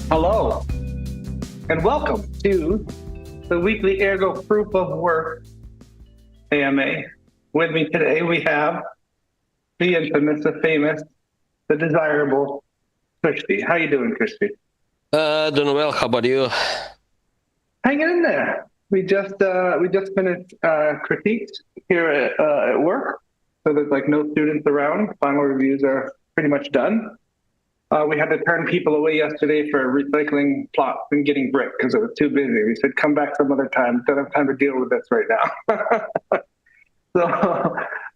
Hello, and welcome to the weekly Ergo Proof of Work AMA. With me today, we have the infamous, the famous, the desirable Christy. How you doing, Christy? Doing well. How about you? Hanging in there. We just finished critiques here at work, so there's like no students around. Final reviews are pretty much done. We had to turn people away yesterday for recycling plots and getting brick because it was too busy. We said, come back some other time. Don't have time to deal with this right now. So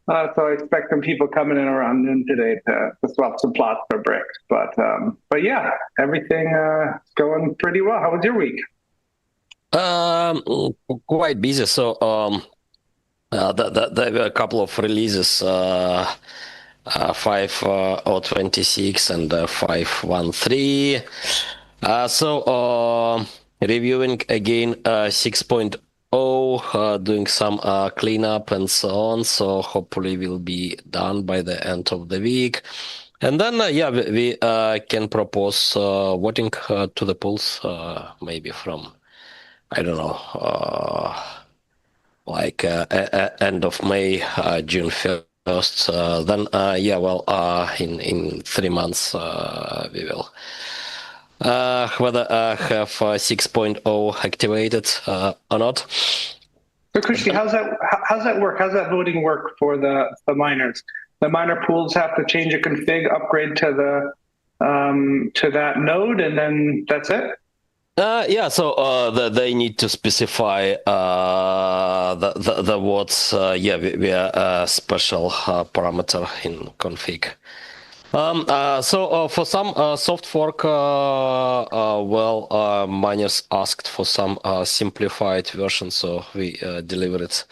I expect some people coming in around noon today to swap some plots for bricks. But yeah, everything going pretty well. How was your week? Um, Quite busy. There were a couple of releases, 5.26 and 5.13. Reviewing again 6.0, doing some cleanup and so on. So hopefully we'll be done by the end of the week. And then, we can propose voting to the polls, maybe from, I don't know, end of May, June 1st. In 3 months, we will whether have 6.0 activated or not. So, Christy, how's that work? How's that voting work for the miners? The miner pools have to change a config, upgrade to that node, and then that's it. They need to specify the words. We are a special parameter in config. For some soft fork, miners asked for some simplified version, so we delivered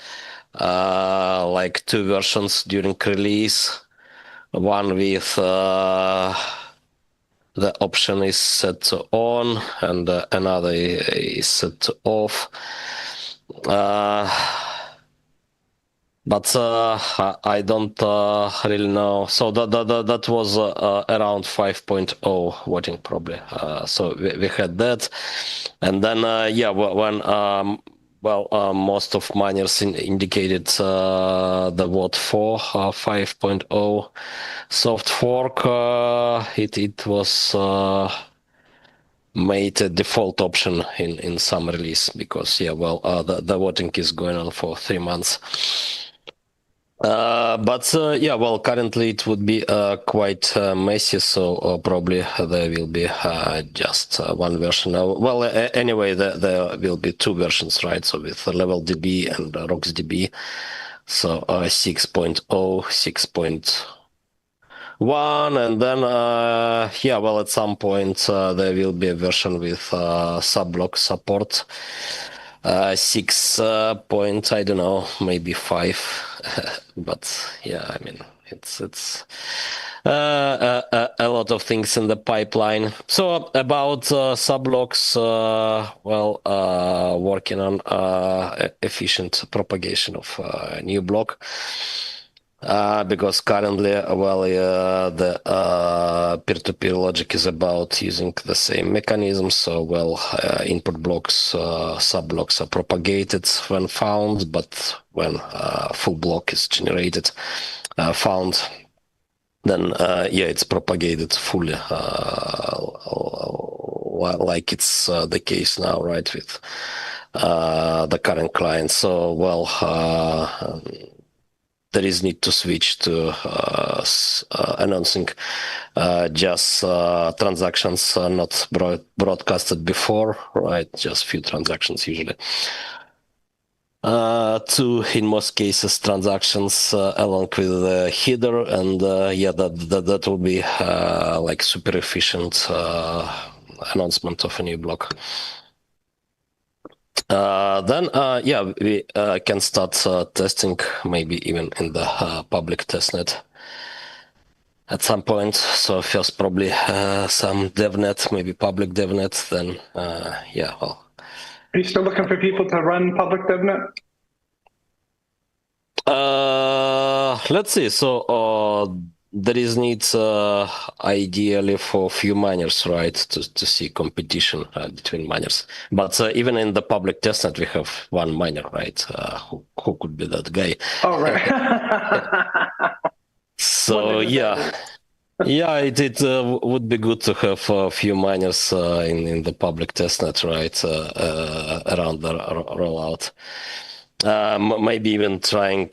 like 2 versions during release. One with the option is set to on, and another is set to off. I don't really know. So that was around 5.0 voting probably. So we had that, and then when most of miners indicated the vote for 5.0 soft fork, it was made a default option in some release because the voting is going on for 3 months. Currently it would be quite messy, so probably there will be just one version. Anyway, there will be 2 versions, right? So with level DB and RocksDB. So 6.0, 6.1, and then at some point there will be a version with Subblocks support. 6 point, I don't know, maybe 5. But yeah, I mean, it's a lot of things in the pipeline. So about Subblocks, working on efficient propagation of a new block. Because currently, the peer-to-peer logic is about using the same mechanism. So, input blocks, subblocks are propagated when found, but when full block is generated, found, then it's propagated fully, like it's the case now, right, with the current client. So, there is need to switch to announcing just transactions not broadcasted before, right? Just few transactions usually. 2, in most cases, transactions along with the header, and that will be like super efficient announcement of a new block. We can start testing, maybe even in the public testnet at some point. So first probably some devnet, maybe public devnet, then Are you still looking for people to run public devnet? Let's see. So there is need ideally for few miners, right, to see competition between miners. But even in the public testnet, we have one miner, right? Who could be that guy? Oh, right. So yeah. Yeah, it would be good to have a few miners in the public testnet, right, around the rollout. Maybe even trying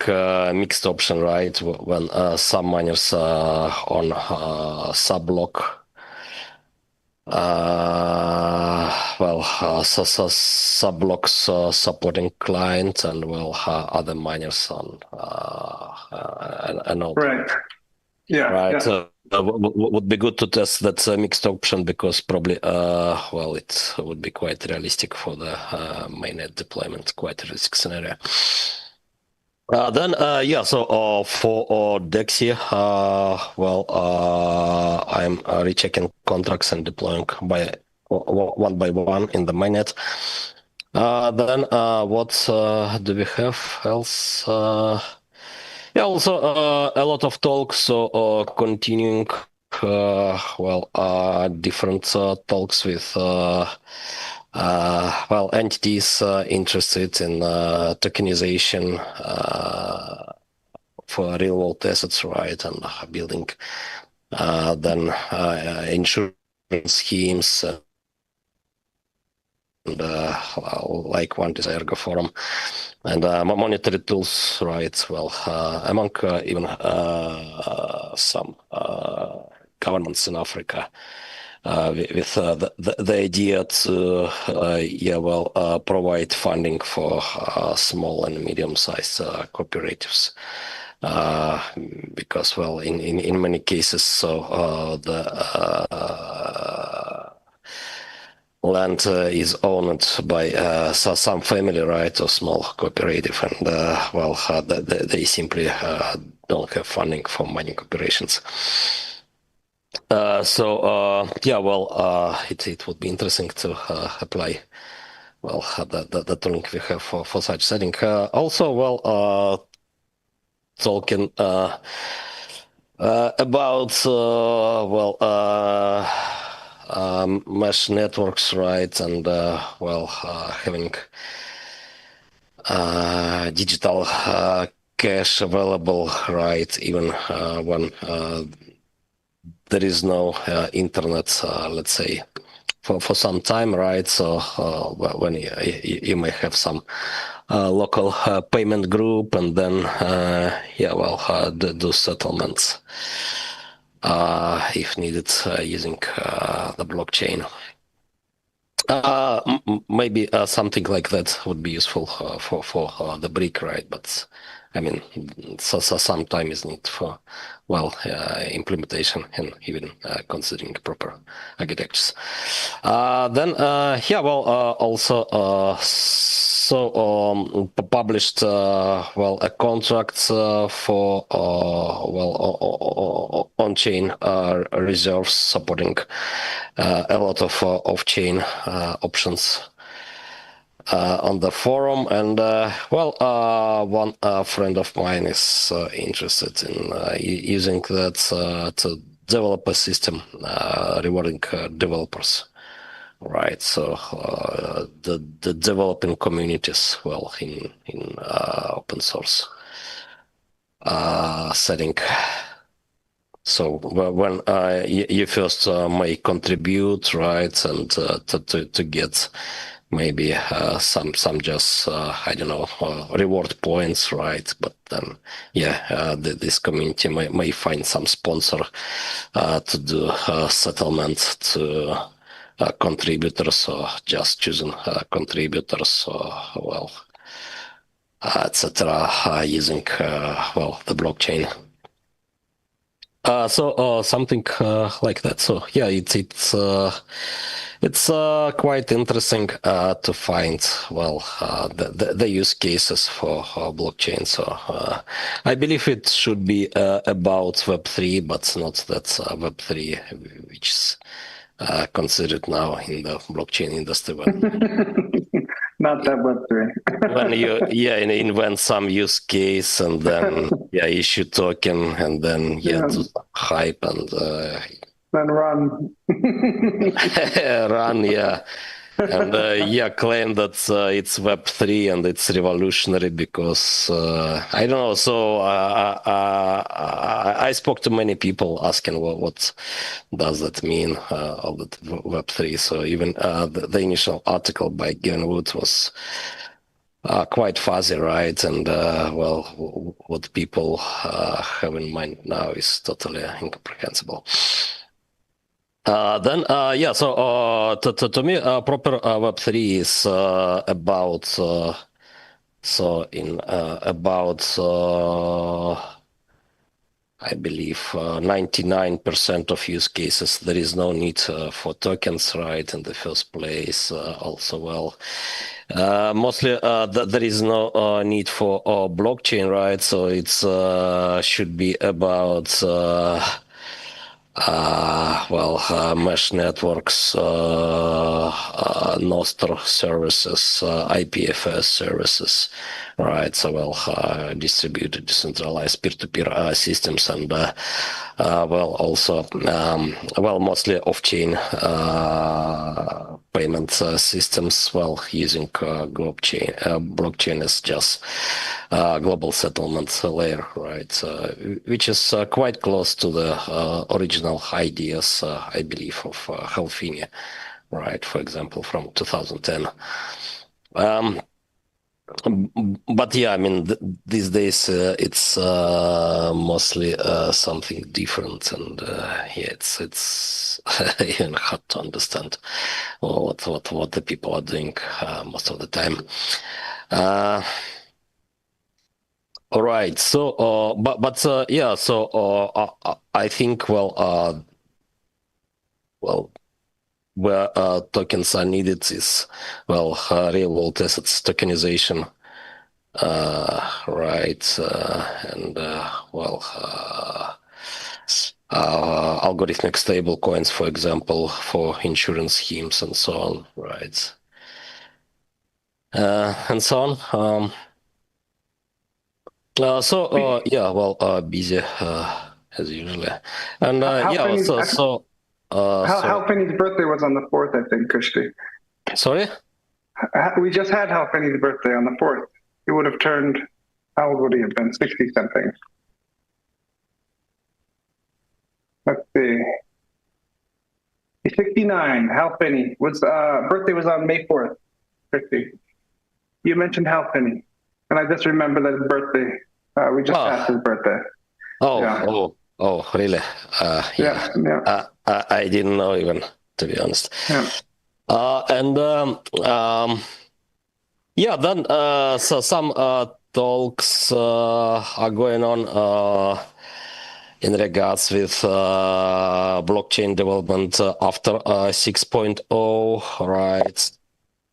mixed option, right, when some miners on Subblock, so Subblocks supporting client, and other miners on another. Right. Yeah. Right. Yeah. Would be good to test that mixed option, because probably, it would be quite realistic for the mainnet deployment, quite a realistic scenario. So for Dexy, I'm rechecking contracts and deploying one by one in the mainnet. What do we have else? Also a lot of talks, so continuing, different talks with entities interested in tokenization for real world assets, right, and building then insurance schemes. And like one is Ergo Forum, and monetary tools, right? Among even some governments in Africa, with the idea to provide funding for small and medium-sized cooperatives. Because in many cases, the land is owned by some family, right, or small cooperative, and they simply don't have funding for mining operations. It would be interesting to apply the tooling we have for such setting. Talking about mesh networks, right, and having digital cash available, right, even when there is no internet, let's say, for some time, right? So when you may have some local payment group, and then do settlements if needed using the blockchain. Maybe something like that would be useful for the brick, right? But I mean, so some time is needed for implementation and even considering proper architectures. Published a contract for on-chain reserves, supporting a lot of off-chain options on the forum, and one friend of mine is interested in using that to develop a system rewarding developers, right? So the developing communities, in open source setting. So when you first may contribute, right, and to get maybe some just reward points, right? But then this community may find some sponsor to do settlement to contributors, or just choosing contributors, or etc. Using the blockchain. Something like that. So yeah, it's quite interesting to find the use cases for blockchain. So I believe it should be about Web3, but not that Web3 which is considered now in the blockchain industry. Not that Web3. when you invent some use case and then issue token and then do hype and then run. run and claim that it's Web3 and it's revolutionary because I don't know. So I spoke to many people asking what does that mean, all that Web3. So even the initial article by Gavin Wood was quite fuzzy, right? And what people have in mind now is totally incomprehensible. So to me, proper Web3 is about I believe 99% of use cases there is no need for tokens, right? In the first place, also mostly there is no need for blockchain, right? So it's should be about mesh networks, Nostr services, IPFS services, right? So distributed, decentralized peer-to-peer systems, and also mostly off-chain payment systems, using blockchain as just global settlement layer, right? Which is quite close to the original ideas, I believe, of Halfini, right? For example, from 2010. But these days it's mostly something different, and it's even hard to understand what the people are doing most of the time. All right. So, I think where tokens are needed is real world assets tokenization, right? And algorithmic stable coins, for example, for insurance schemes and so on, right? And so on. Busy as usually, and Halfpenny's birthday was on the 4th, I think, Krishti. Sorry? We just had Halfpenny's birthday on the 4th. He would have turned, how old would he have been? 60 something. Let's see. He's 69. Halfpenny was birthday was on May 4th. Krishti, you mentioned Halfpenny. And I just remember that his birthday, we just passed his birthday. Really? I didn't know even, to be honest. Yeah. So some talks are going on in regards with blockchain development after 6.0, right?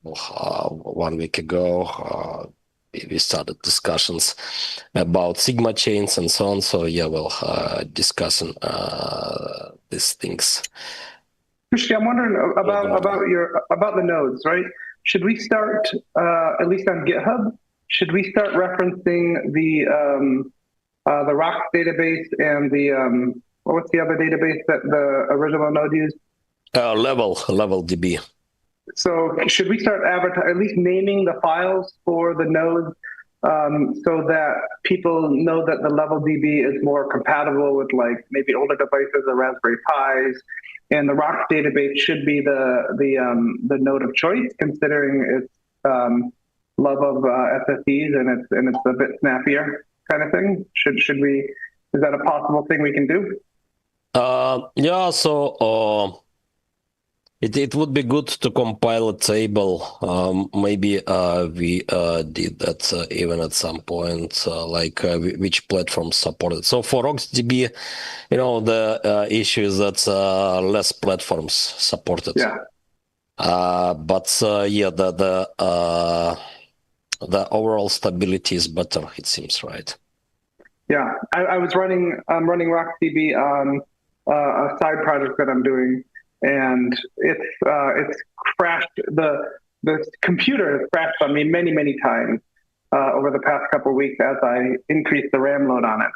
1 week ago, we started discussions about Sigma chains and so on. So discussing these things. Krishti, I'm wondering about the nodes, right? Should we start at least on GitHub? Should we start referencing the Rocks database and the what's the other database that the original node used? Level DB. So should we start at least naming the files for the nodes so that people know that the level DB is more compatible with maybe older devices or Raspberry Pis, and the Rocks database should be the node of choice, considering its love of SSDs and it's a bit snappier kind of thing. Should we? Is that a possible thing we can do? It would be good to compile a table. Maybe we did that even at some point, which platforms supported. So for RocksDB, the issue is that less platforms supported. Yeah. The overall stability is better, it seems, right? Yeah, I'm running RocksDB on a side project that I'm doing, and it's crashed. the computer has crashed on me many, many times over the past couple of weeks as I increased the RAM load on it.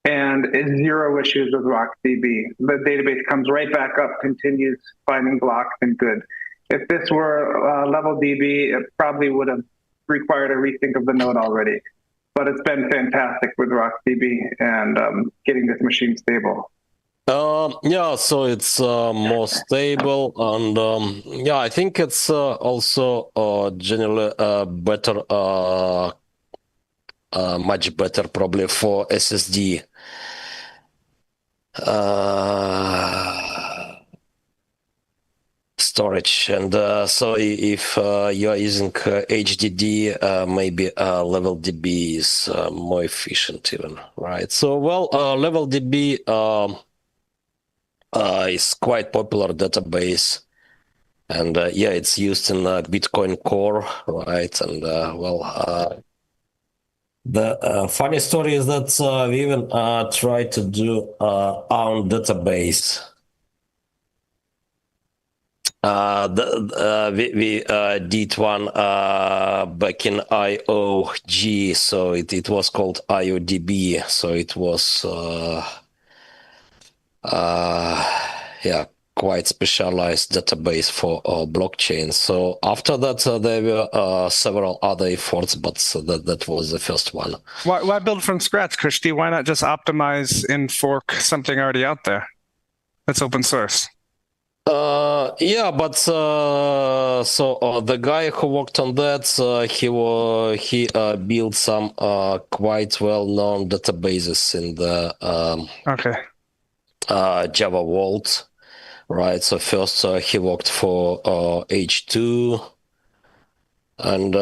And it's zero issues with RocksDB. The database comes right back up, continues finding blocks and good. If this were level DB, it probably would have required a rethink of the node already. But it's been fantastic with RocksDB and getting this machine stable. Yeah, so it's more stable, and yeah, I think it's also generally better, much better probably for SSD. Storage, and so if you are using HDD, maybe level DB is more efficient even, right? So well, level DB is quite popular database, and yeah, it's used in Bitcoin Core, right? And well, the funny story is that we even tried to do our own database. We did one back in IOG, so it was called IODB. So it was yeah, quite specialized database for blockchain. So after that, there were several other efforts, but that was the first one. Why build from scratch, Krishti? Why not just optimize and fork something already out there that's open source? Yeah, but so the guy who worked on that, he built some quite well-known databases in the Okay. Java world, right? So first he worked for H2, and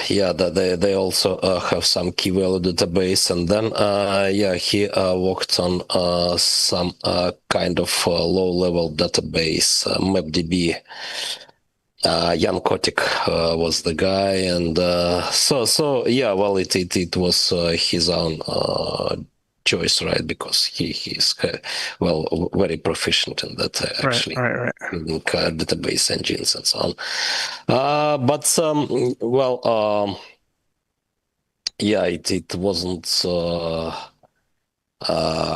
yeah, they also have some key value database, and then yeah, he worked on some kind of low-level database, MapDB. Jan Kotick was the guy, and so yeah, well, it was his own choice, right? Because he's well, very proficient in that actually, right. in database engines and so on. But well, yeah, it wasn't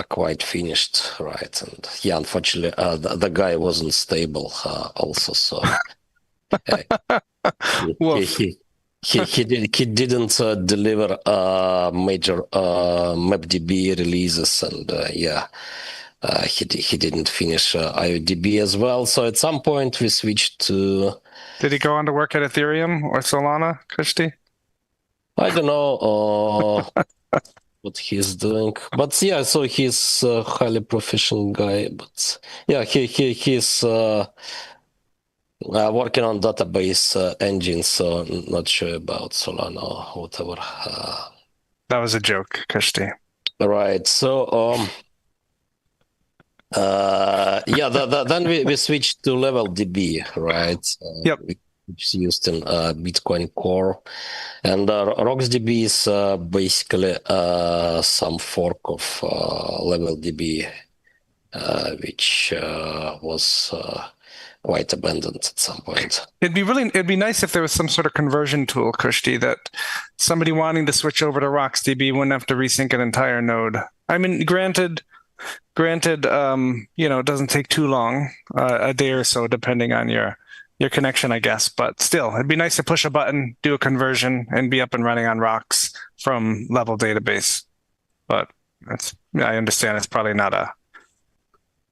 quite finished, right? And yeah, unfortunately, the guy wasn't stable also, so he didn't deliver major MapDB releases, and yeah, he didn't finish IODB as well. So at some point we switched to. Did he go on to work at Ethereum or Solana, Krishti? I don't know what he's doing, but yeah, so he's a highly proficient guy. But yeah, he's working on database engines, so not sure about Solana or whatever. That was a joke, Krishti. Right. So yeah, then we switched to level DB, right? Yep. Which is used in Bitcoin Core, and RocksDB is basically some fork of level DB, which was quite abandoned at some point. It'd be nice if there was some sort of conversion tool, Krishti, that somebody wanting to switch over to RocksDB wouldn't have to resync an entire node. I mean, granted, you know, it doesn't take too long, a day or so, depending on your connection, I guess. But still, it'd be nice to push a button, do a conversion, and be up and running on Rocks from level database. But I understand it's probably not a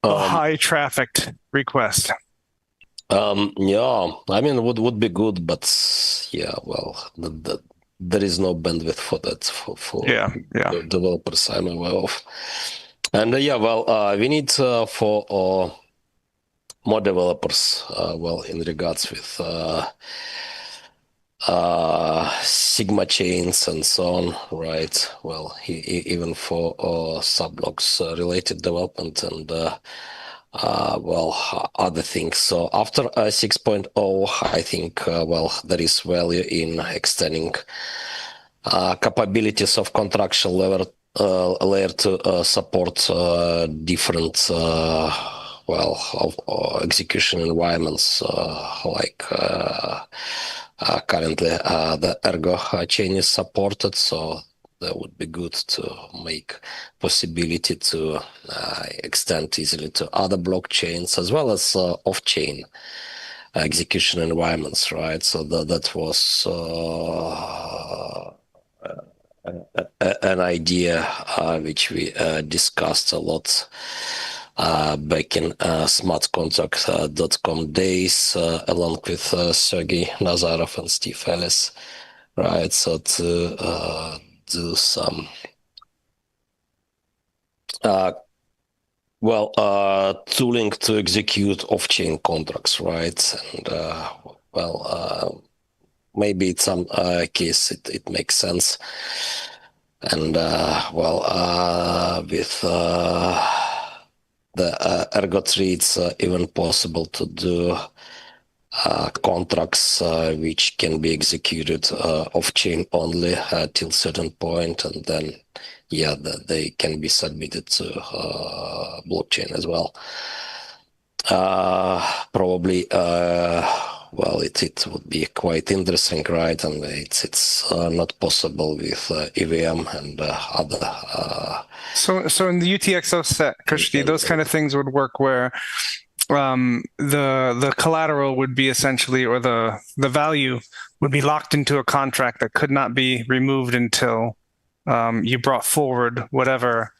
high trafficked request. Yeah, I mean, would be good, but yeah, well, there is no bandwidth for that for the developers I'm aware of. And yeah, well, we need for more developers, well, in regards with Sigma chains and so on, right? Well, even for Subblocks related development and well, other things. So after 6.0, I think, well, there is value in extending capabilities of contractual layer to support different well, execution environments like currently the Ergo chain is supported, so that would be good to make possibility to extend easily to other blockchains as well as off-chain execution environments, right? So that was an idea which we discussed a lot back in smartcontract.com days, along with Sergey Nazarov and Steve Ellis, right? So to do some tooling to execute off-chain contracts, right? And maybe in some case it makes sense. And with the Ergo tree, it's even possible to do contracts which can be executed off-chain only till certain point, and then they can be submitted to blockchain as well. Probably it would be quite interesting, right? And it's not possible with EVM and other. So in the UTXO set, Krishti, those kind of things would work where the collateral would be essentially, or the value would be locked into a contract that could not be removed until you brought forward whatever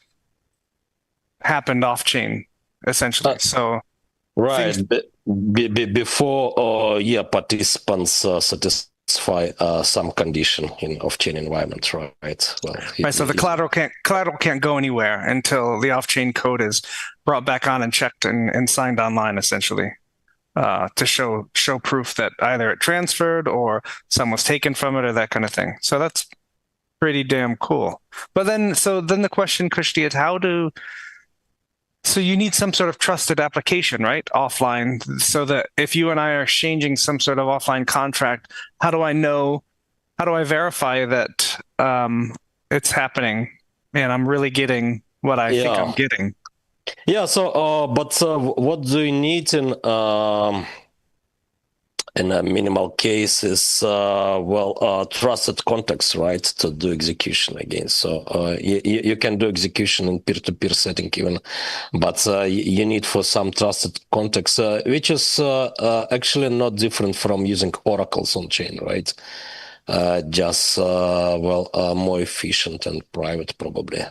happened off chain, essentially. So right before participants satisfy some condition in off-chain environment, right? Right. So the collateral can't go anywhere until the off-chain code is brought back on and checked and signed online, essentially, to show proof that either it transferred or some was taken from it or that kind of thing. So that's pretty damn cool. But then the question, Krishti, is so you need some sort of trusted application, right? Offline, so that if you and I are exchanging some sort of offline contract, how do I verify that it's happening and I'm really getting what I think I'm getting? Yeah, so what do you need in a minimal case is trusted contacts, right, to do execution again. So you can do execution in peer-to-peer setting even, but you need for some trusted contacts, which is actually not different from using oracles on chain, right? Just more efficient and private, probably.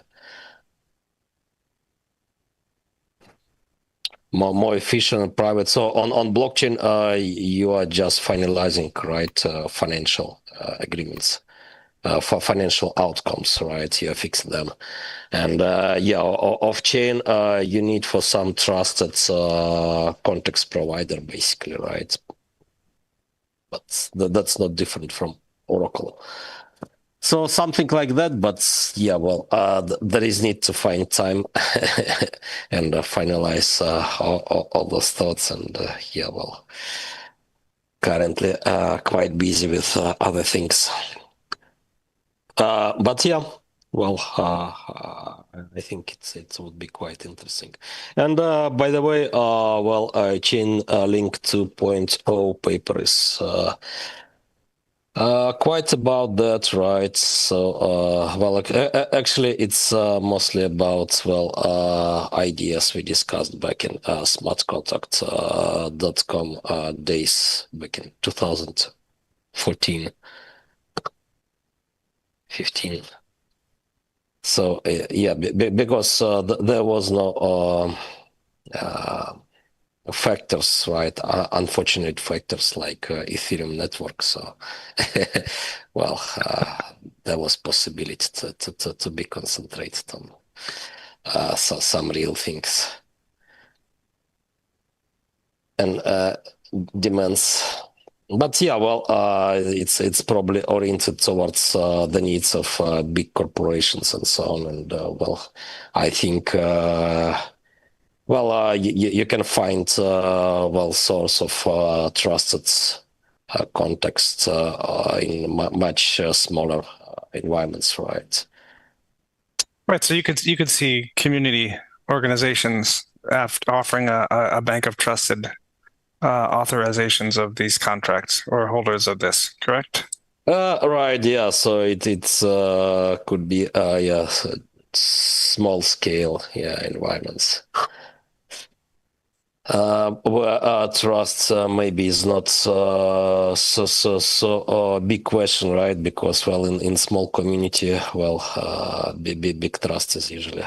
More efficient and private. So on blockchain, you are just finalizing, right, financial agreements for financial outcomes, right? You fix them, and off chain, you need for some trusted context provider, basically, right? But that's not different from Oracle. So something like that, but there is need to find time and finalize all those thoughts, and currently quite busy with other things. But I think it would be quite interesting. And by the way, Chain Link 2.0 paper is quite about that, right? So, actually, it's mostly about ideas we discussed back in smartcontract.com days back in 2014, 15. So because there was no factors, right? Unfortunate factors like Ethereum network. So, there was possibility to be concentrated on some real things and demands. But it's probably oriented towards the needs of big corporations and so on. And I think. You can find source of trusted context in much smaller environments, right? Right. So you could see community organizations offering a bank of trusted authorizations of these contracts or holders of this, correct? Right, yeah. So it's could be small scale environments. Where trust maybe is not so big question, right? Because in small community, big trust is usually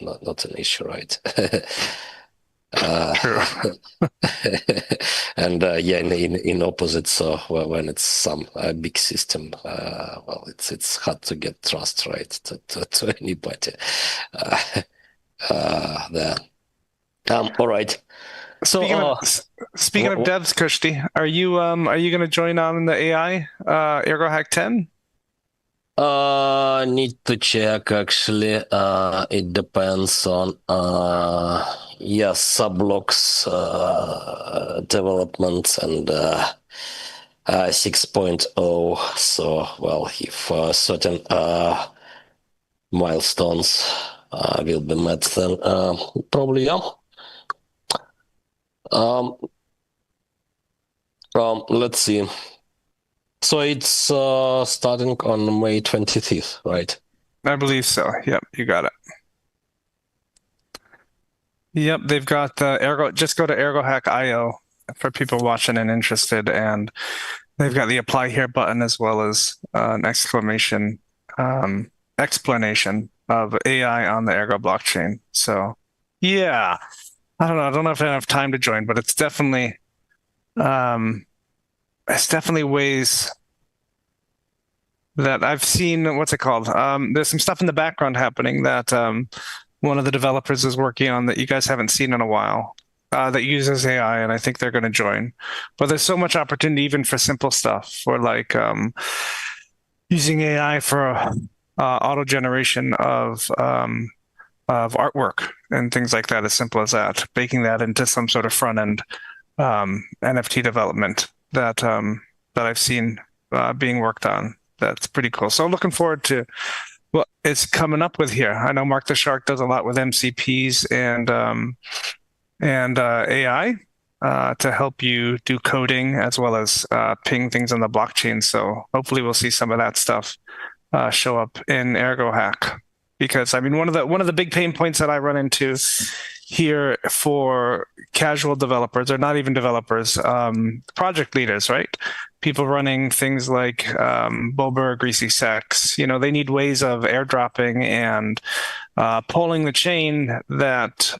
not an issue, right? True. And in opposite, so when it's some big system, it's hard to get trust, right, to anybody there. All right. So Speaking of devs, Kushti, are you going to join on in the AI Ergo Hack 10? Need to check actually. It depends on Subblocks development and 6.0. So if certain milestones will be met, then probably let's see. So it's starting on May 25th, right? I believe so. Yep, you got it. Yep, they've got Ergo. Just go to ergohack.io for people watching and interested, and they've got the apply here button as well as an explanation of AI on the Ergo blockchain. So, yeah, I don't know if I have time to join, but it's definitely ways that I've seen. What's it called? There's some stuff in the background happening that one of the developers is working on that you guys haven't seen in a while that uses AI, and I think they're going to join. But there's so much opportunity even for simple stuff, for like using AI for auto generation of artwork and things like that, as simple as that, baking that into some sort of front end NFT development that I've seen being worked on. That's pretty cool. So looking forward to what it's coming up with here. I know Mark the Shark does a lot with MCPs and AI to help you do coding as well as ping things on the blockchain. So hopefully we'll see some of that stuff show up in Ergo Hack. Because I mean, one of the big pain points that I run into here for casual developers, or not even developers, project leaders, right? People running things like Boba or Greasy Sex, they need ways of airdropping and polling the chain that,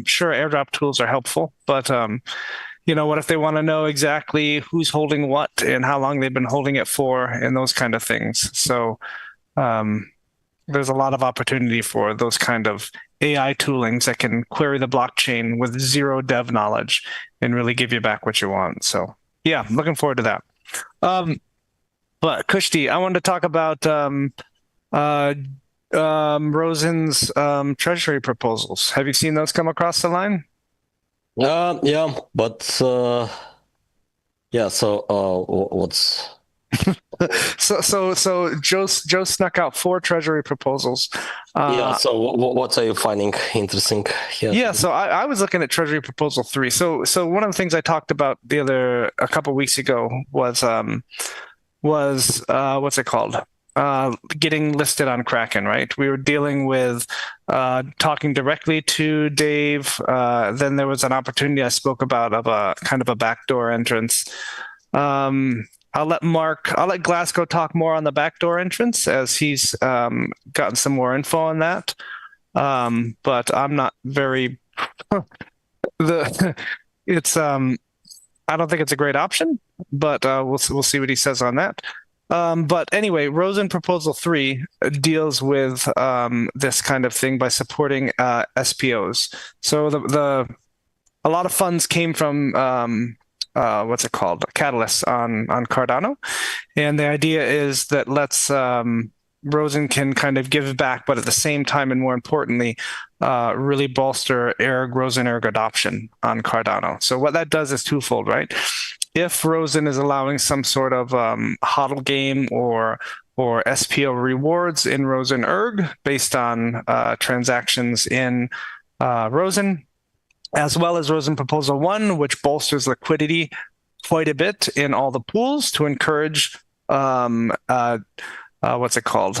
sure, airdrop tools are helpful, but what if they want to know exactly who's holding what and how long they've been holding it for and those kind of things. So there's a lot of opportunity for those kind of AI toolings that can query the blockchain with zero dev knowledge and really give you back what you want. So yeah, I'm looking forward to that. But Kushti, I wanted to talk about Rosen's treasury proposals. Have you seen those come across the line? Yeah, but So what's So Joe snuck out 4 treasury proposals. So what are you finding interesting here? Yeah, so I was looking at treasury proposal 3. So one of the things I talked about a couple of weeks ago was what's it called? Getting listed on Kraken, right? We were dealing with talking directly to Dave. Then there was an opportunity I spoke about of a kind of a backdoor entrance. I'll let Glasgow talk more on the backdoor entrance as he's gotten some more info on that. But I'm not very I don't think it's a great option, but we'll see what he says on that. But anyway, Rosen Proposal 3 deals with this kind of thing by supporting SPOs. So a lot of funds came from what's it called? Catalyst on Cardano. And the idea is that Rosen can kind of give back, but at the same time, and more importantly, really bolster Rosen Erg adoption on Cardano. So what that does is twofold, right? If Rosen is allowing some sort of HODL game or SPO rewards in Rosen Erg based on transactions in Rosen, as well as Rosen Proposal 1, which bolsters liquidity quite a bit in all the pools to encourage what's it called?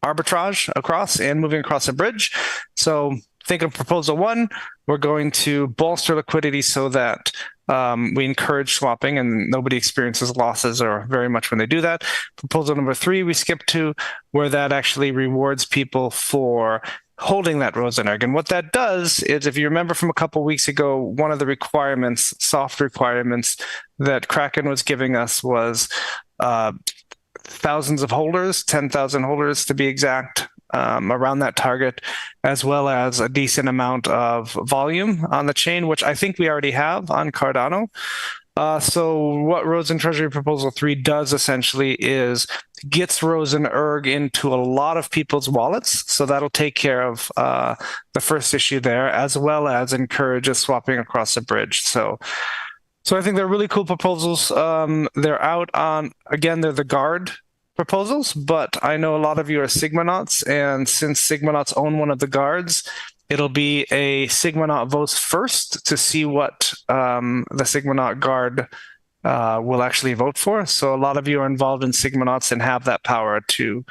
Arbitrage across and moving across a bridge. So think of Proposal 1, we're going to bolster liquidity so that we encourage swapping and nobody experiences losses or very much when they do that. Proposal number 3, we skip to, where that actually rewards people for holding that Rosen Erg. And what that does is, if you remember from a couple of weeks ago, one of the requirements, soft requirements that Kraken was giving us was thousands of holders, 10,000 holders to be exact, around that target, as well as a decent amount of volume on the chain, which I think we already have on Cardano. So what Rosen Treasury Proposal 3 does essentially is gets Rosen Erg into a lot of people's wallets. So that'll take care of the first issue there, as well as encourages swapping across the bridge. So I think they're really cool proposals. They're out on, again, they're the guard proposals, but I know a lot of you are Sigmanauts, and since Sigmanauts own one of the guards, it'll be a Sigmanaut votes first to see what the Sigmanaut guard will actually vote for. So a lot of you are involved in Sigmanauts and have that power to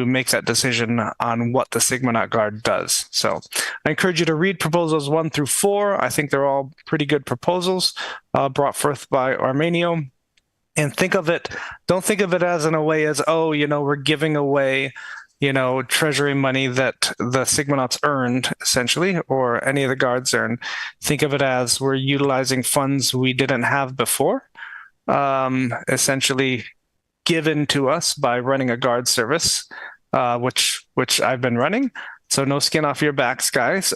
make that decision on what the Sigmanaut guard does. So I encourage you to read proposals 1 through 4. I think they're all pretty good proposals brought forth by Armenio. And don't think of it as in a way as, oh, we're giving away, treasury money that the Sigmanauts earned, essentially, or any of the guards earned. Think of it as we're utilizing funds we didn't have before, essentially given to us by running a guard service, which I've been running. So no skin off your backs, guys.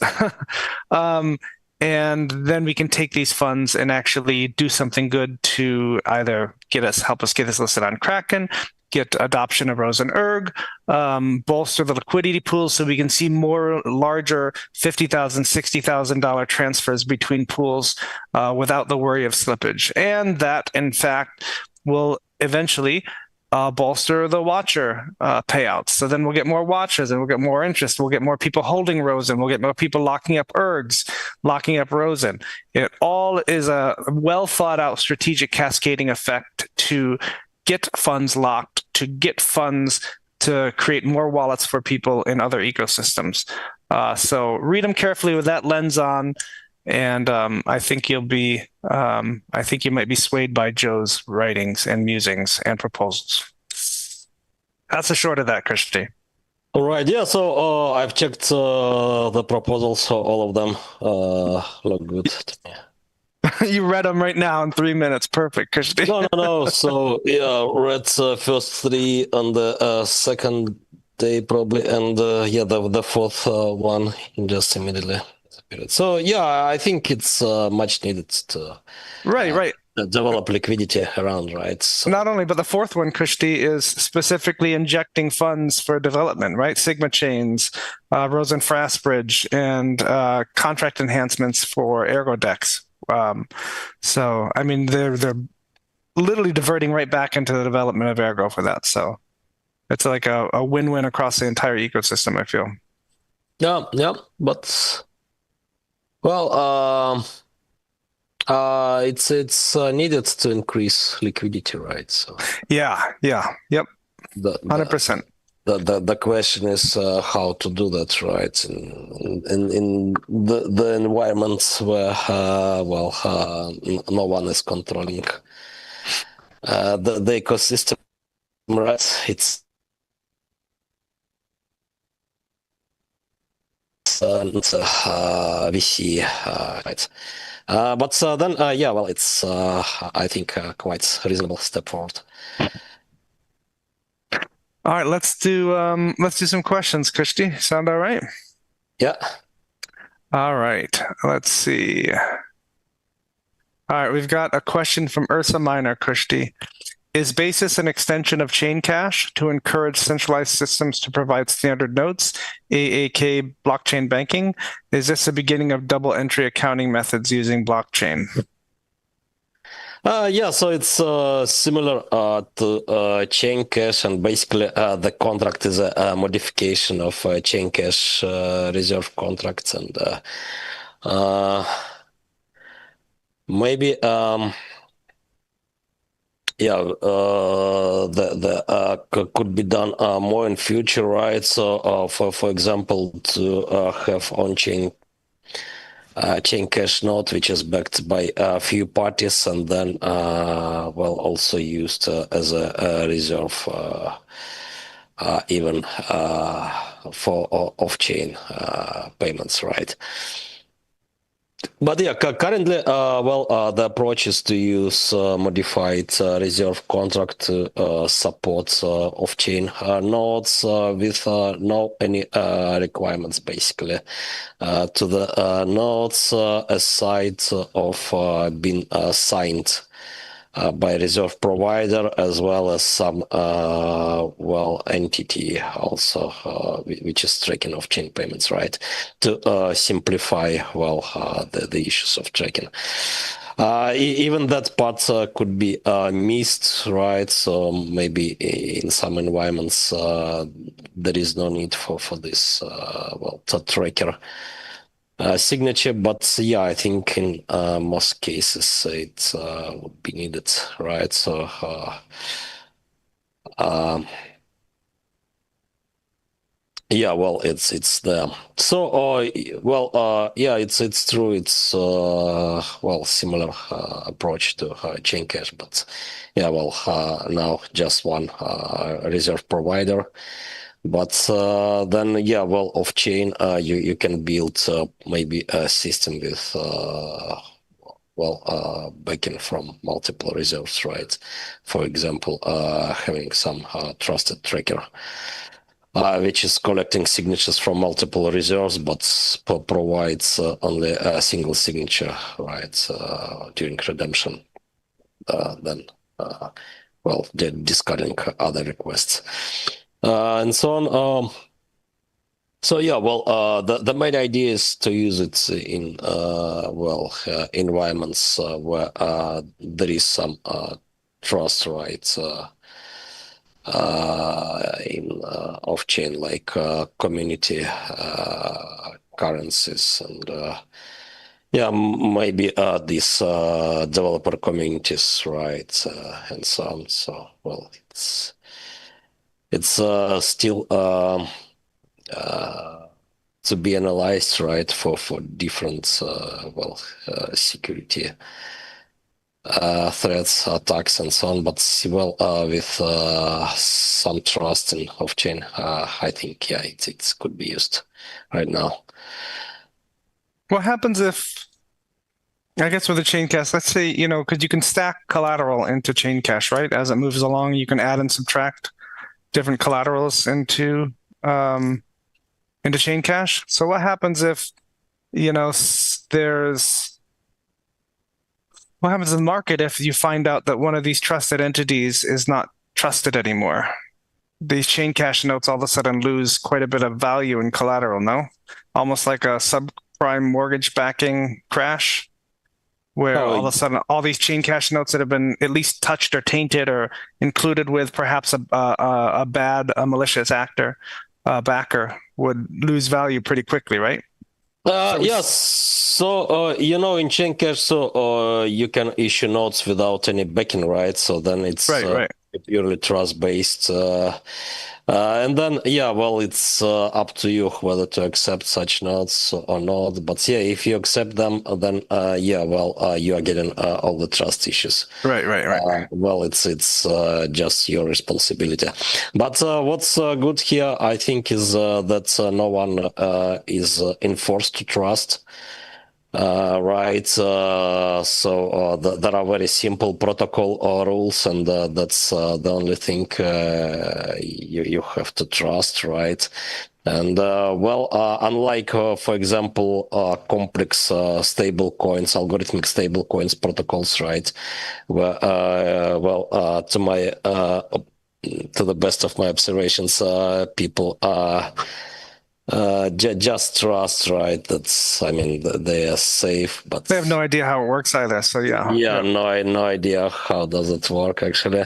And then we can take these funds and actually do something good to either help us get this listed on Kraken, get adoption of Rosen Erg, bolster the liquidity pool so we can see more larger $50,000, $60,000 transfers between pools without the worry of slippage. And that, in fact, will eventually bolster the watcher payouts. So then we'll get more watchers and we'll get more interest. We'll get more people holding Rosen. We'll get more people locking up Ergs, locking up Rosen. It all is a well thought out strategic cascading effect to get funds locked, to get funds to create more wallets for people in other ecosystems. So read them carefully with that lens on. And I think you might be swayed by Joe's writings and musings and proposals. That's the short of that, Christy. All right, yeah. So I've checked the proposals, so all of them look good to me. You read them right now in 3 minutes. Perfect, Christy. No. So yeah, read first 3 on the second day probably, and the fourth one just immediately. So yeah, I think it's much needed to right develop liquidity around, right? So. Not only, but the fourth one, Kushti, is specifically injecting funds for development, right? Sigma chains, Rosen Fast Bridge, and contract enhancements for Ergo decks. So I mean, they're literally diverting right back into the development of Ergo for that. So it's like a win-win across the entire ecosystem, I feel. Yeah, but. Well, it's needed to increase liquidity, right? So yeah, yep, 100%. The question is how to do that, right? In the environments where no one is controlling the ecosystem, right? It's VC, right? But then, it's I think quite a reasonable step forward. All right, let's do some questions, Christy. Sound all right? Yeah. All right, let's see. All right, we've got a question from Ursa Minor, Christy. Is Basis an extension of Chain Cash to encourage centralized systems to provide standard notes, AAK blockchain banking? Is this the beginning of double entry accounting methods using blockchain? Yeah, so it's similar to chain cache, and basically the contract is a modification of chain cache reserve contracts, and maybe yeah, could be done more in future, right? So for example, to have on-chain chain cache node, which is backed by a few parties, and then well, also used as a reserve even for off-chain payments, right? But yeah, currently, well, the approach is to use modified reserve contract to support off-chain nodes with no any requirements, basically, to the nodes aside of being signed by reserve provider, as well as some well, entity also which is tracking off-chain payments, right, to simplify, well, the issues of tracking. Even that part could be missed, right? So maybe in some environments there is no need for this well, tracker signature, but yeah, I think in most cases it would be needed, right? So yeah, well, it's there. So well, yeah, it's true. It's well, similar approach to chain cache, but yeah, well, now just one reserve provider. But then, yeah, well, off-chain, you can build maybe a system with, well, backing from multiple reserves, right? For example, having some trusted tracker, which is collecting signatures from multiple reserves, but provides only a single signature, right, during redemption. Then, well, discarding other requests. And so on. So yeah, well, the main idea is to use it in well, environments where there is some trust, right, in off-chain, like community currencies, and yeah, maybe these developer communities, right, and so on. So well, it's still to be analyzed, right, for different well, security threats, attacks, and so on. But well, with some trust in off-chain, I think, yeah, it could be used right now. What happens if, I guess with a chain cache, let's say, you know, because you can stack collateral into chain cache, right? As it moves along, you can add and subtract different collaterals into chain cache. So what happens if, you know, what happens in the market if you find out that one of these trusted entities is not trusted anymore? These chain cache notes all of a sudden lose quite a bit of value in collateral, no? Almost like a subprime mortgage backing crash, where all of a sudden all these chain cache notes that have been at least touched or tainted or included with perhaps a bad, malicious actor, backer, would lose value pretty quickly, right? Yes. So you know, in chain cache, so you can issue notes without any backing, right? So then it's right. purely trust based. And then, yeah, well, it's up to you whether to accept such notes or not. But yeah, if you accept them, then yeah, well, you are getting all the trust issues. Right. Well, it's just your responsibility. But what's good here, I think, is that no one is enforced to trust. Right, so there are very simple protocol rules, and that's the only thing you have to trust, right? And well, unlike, for example, complex stable coins, algorithmic stable coins protocols, right? Where, well, to the best of my observations, people Just trust, right? I mean, they are safe, but They have no idea how it works either. So yeah. yeah, no idea how does it work actually.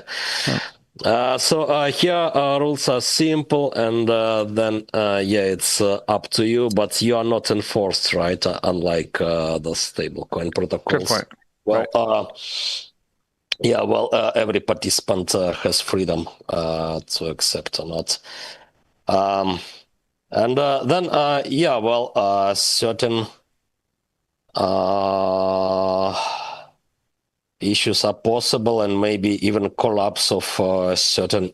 So here rules are simple, and then yeah, it's up to you, but you are not enforced, right? Unlike the stablecoin protocols. Good point. Well, Right. yeah, well, every participant has freedom to accept or not. And then, yeah, well, certain issues are possible, and maybe even collapse of certain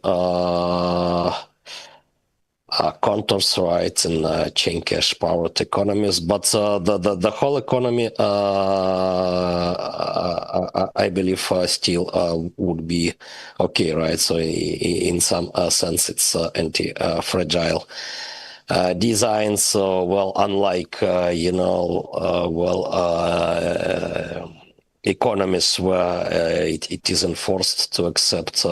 contours, right, in chain cash powered economies. But the whole economy, I believe, still would be okay, right? So in some sense, it's anti-fragile. Design, so well, unlike economies where it is enforced to accept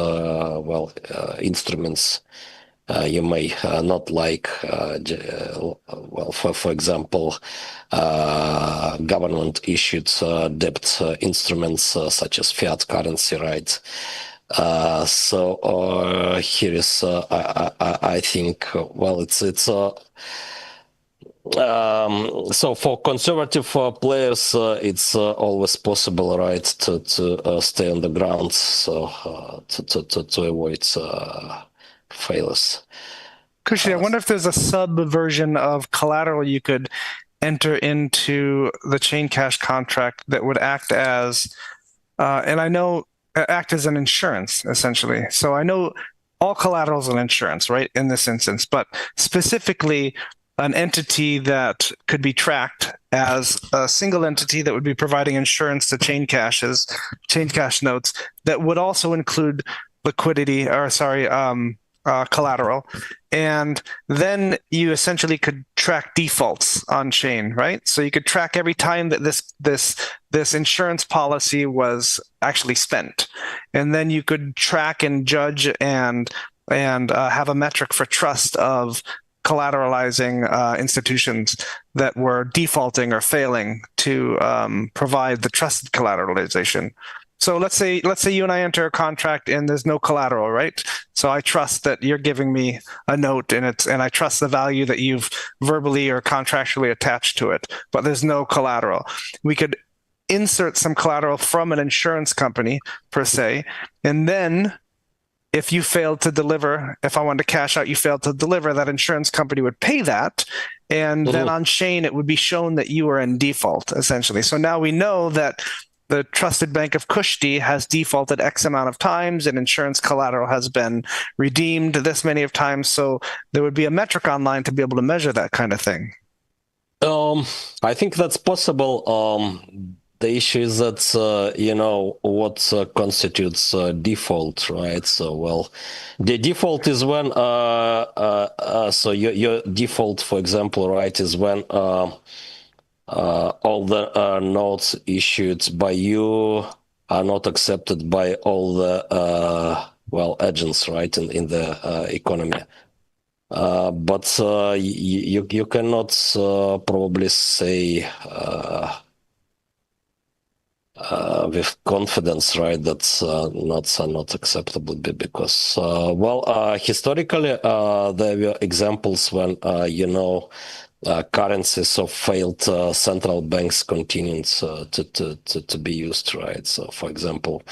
instruments you may not like, well, for example, government issued debt instruments such as fiat currency, right? So here is, I think, well, it's so for conservative players, it's always possible, right, to stay on the ground, so to avoid failures. Kushi, I wonder if there's a sub version of collateral you could enter into the chain cash contract that would act as, and I know act as an insurance essentially. So I know all collateral is an insurance, right, in this instance, but specifically an entity that could be tracked as a single entity that would be providing insurance to chain cash notes that would also include liquidity, or sorry, collateral, and then you essentially could track defaults on chain, right? So you could track every time that this insurance policy was actually spent, and then you could track and judge and have a metric for trust of collateralizing institutions that were defaulting or failing to provide the trusted collateralization. So let's say you and I enter a contract and there's no collateral, right? So I trust that you're giving me a note and I trust the value that you've verbally or contractually attached to it, but there's no collateral. We could insert some collateral from an insurance company per se, and then if you failed to deliver, if I wanted to cash out, you failed to deliver, that insurance company would pay that. And then on chain, it would be shown that you were in default, essentially. So now we know that the trusted bank of Kushti has defaulted X amount of times and insurance collateral has been redeemed this many of times. So there would be a metric online to be able to measure that kind of thing. I think that's possible. The issue is that, what constitutes default, right? So, well, the default is when, so your default, for example, right, is when all the notes issued by you are not accepted by all the, agents, right, in the economy. But you cannot probably say with confidence, right, that notes are not acceptable because, historically, there were examples when, currencies of failed central banks continued to be used, right? So, for example,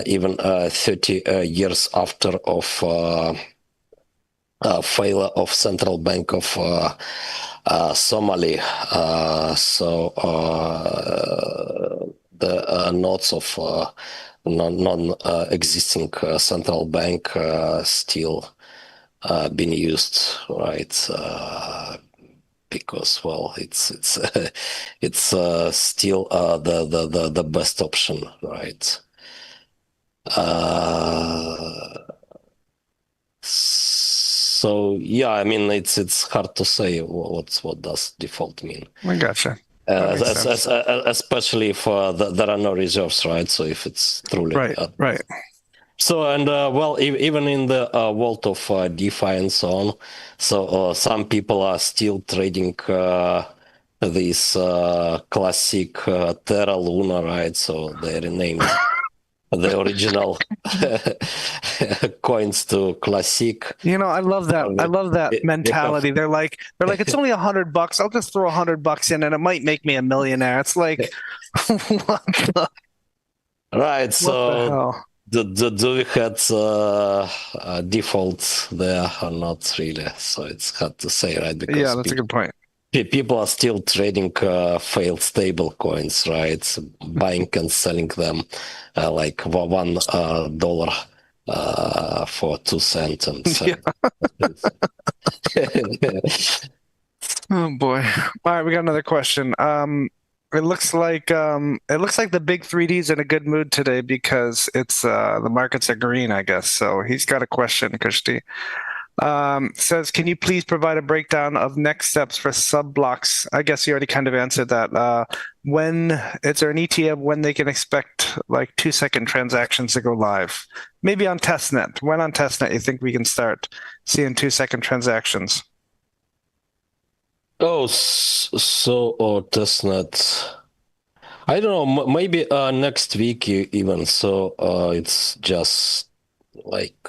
even 30 years after of failure of central bank of Somali, the notes of non-existing central bank still being used, right? Because, well, it's still the best option, right? So yeah, I mean, it's hard to say what does default mean. I gotcha. Especially if there are no reserves, right? So if it's truly right. So and well, even in the world of DeFi and so on, so some people are still trading these classic Terra Luna, right? So they renamed the original coins to classic. You know, I love that. I love that Because mentality. They're like, it's only $100. I'll just throw $100 in, and it might make me a millionaire. It's like, what the, right, what the so hell? do we had defaults there or not really? So it's hard to say, right? Yeah, Because that's a good point. people are still trading failed stable coins, right? So buying and selling them like $1 for 2 cents and Yeah. Oh boy. All right, we got another question. It looks like the big 3D's in a good mood today because it's the markets are green, I guess. So he's got a question, Kushti. Says, can you please provide a breakdown of next steps for Subblocks? I guess you already kind of answered that. When is there an ETA of when they can expect like 2-second transactions to go live? Maybe on testnet. When on testnet you think we can start seeing 2-second transactions? Oh, so testnet. I don't know. Maybe next week even. So it's just like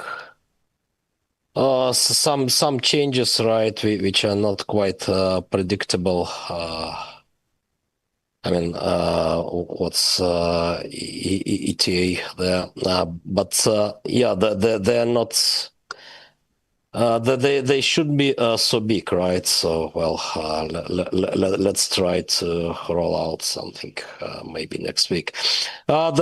some changes, right? Which are not quite predictable. I mean, what's ETA there? But yeah, they're not. They should be so big, right? So, well, let's try to roll out something maybe next week. Yeah, it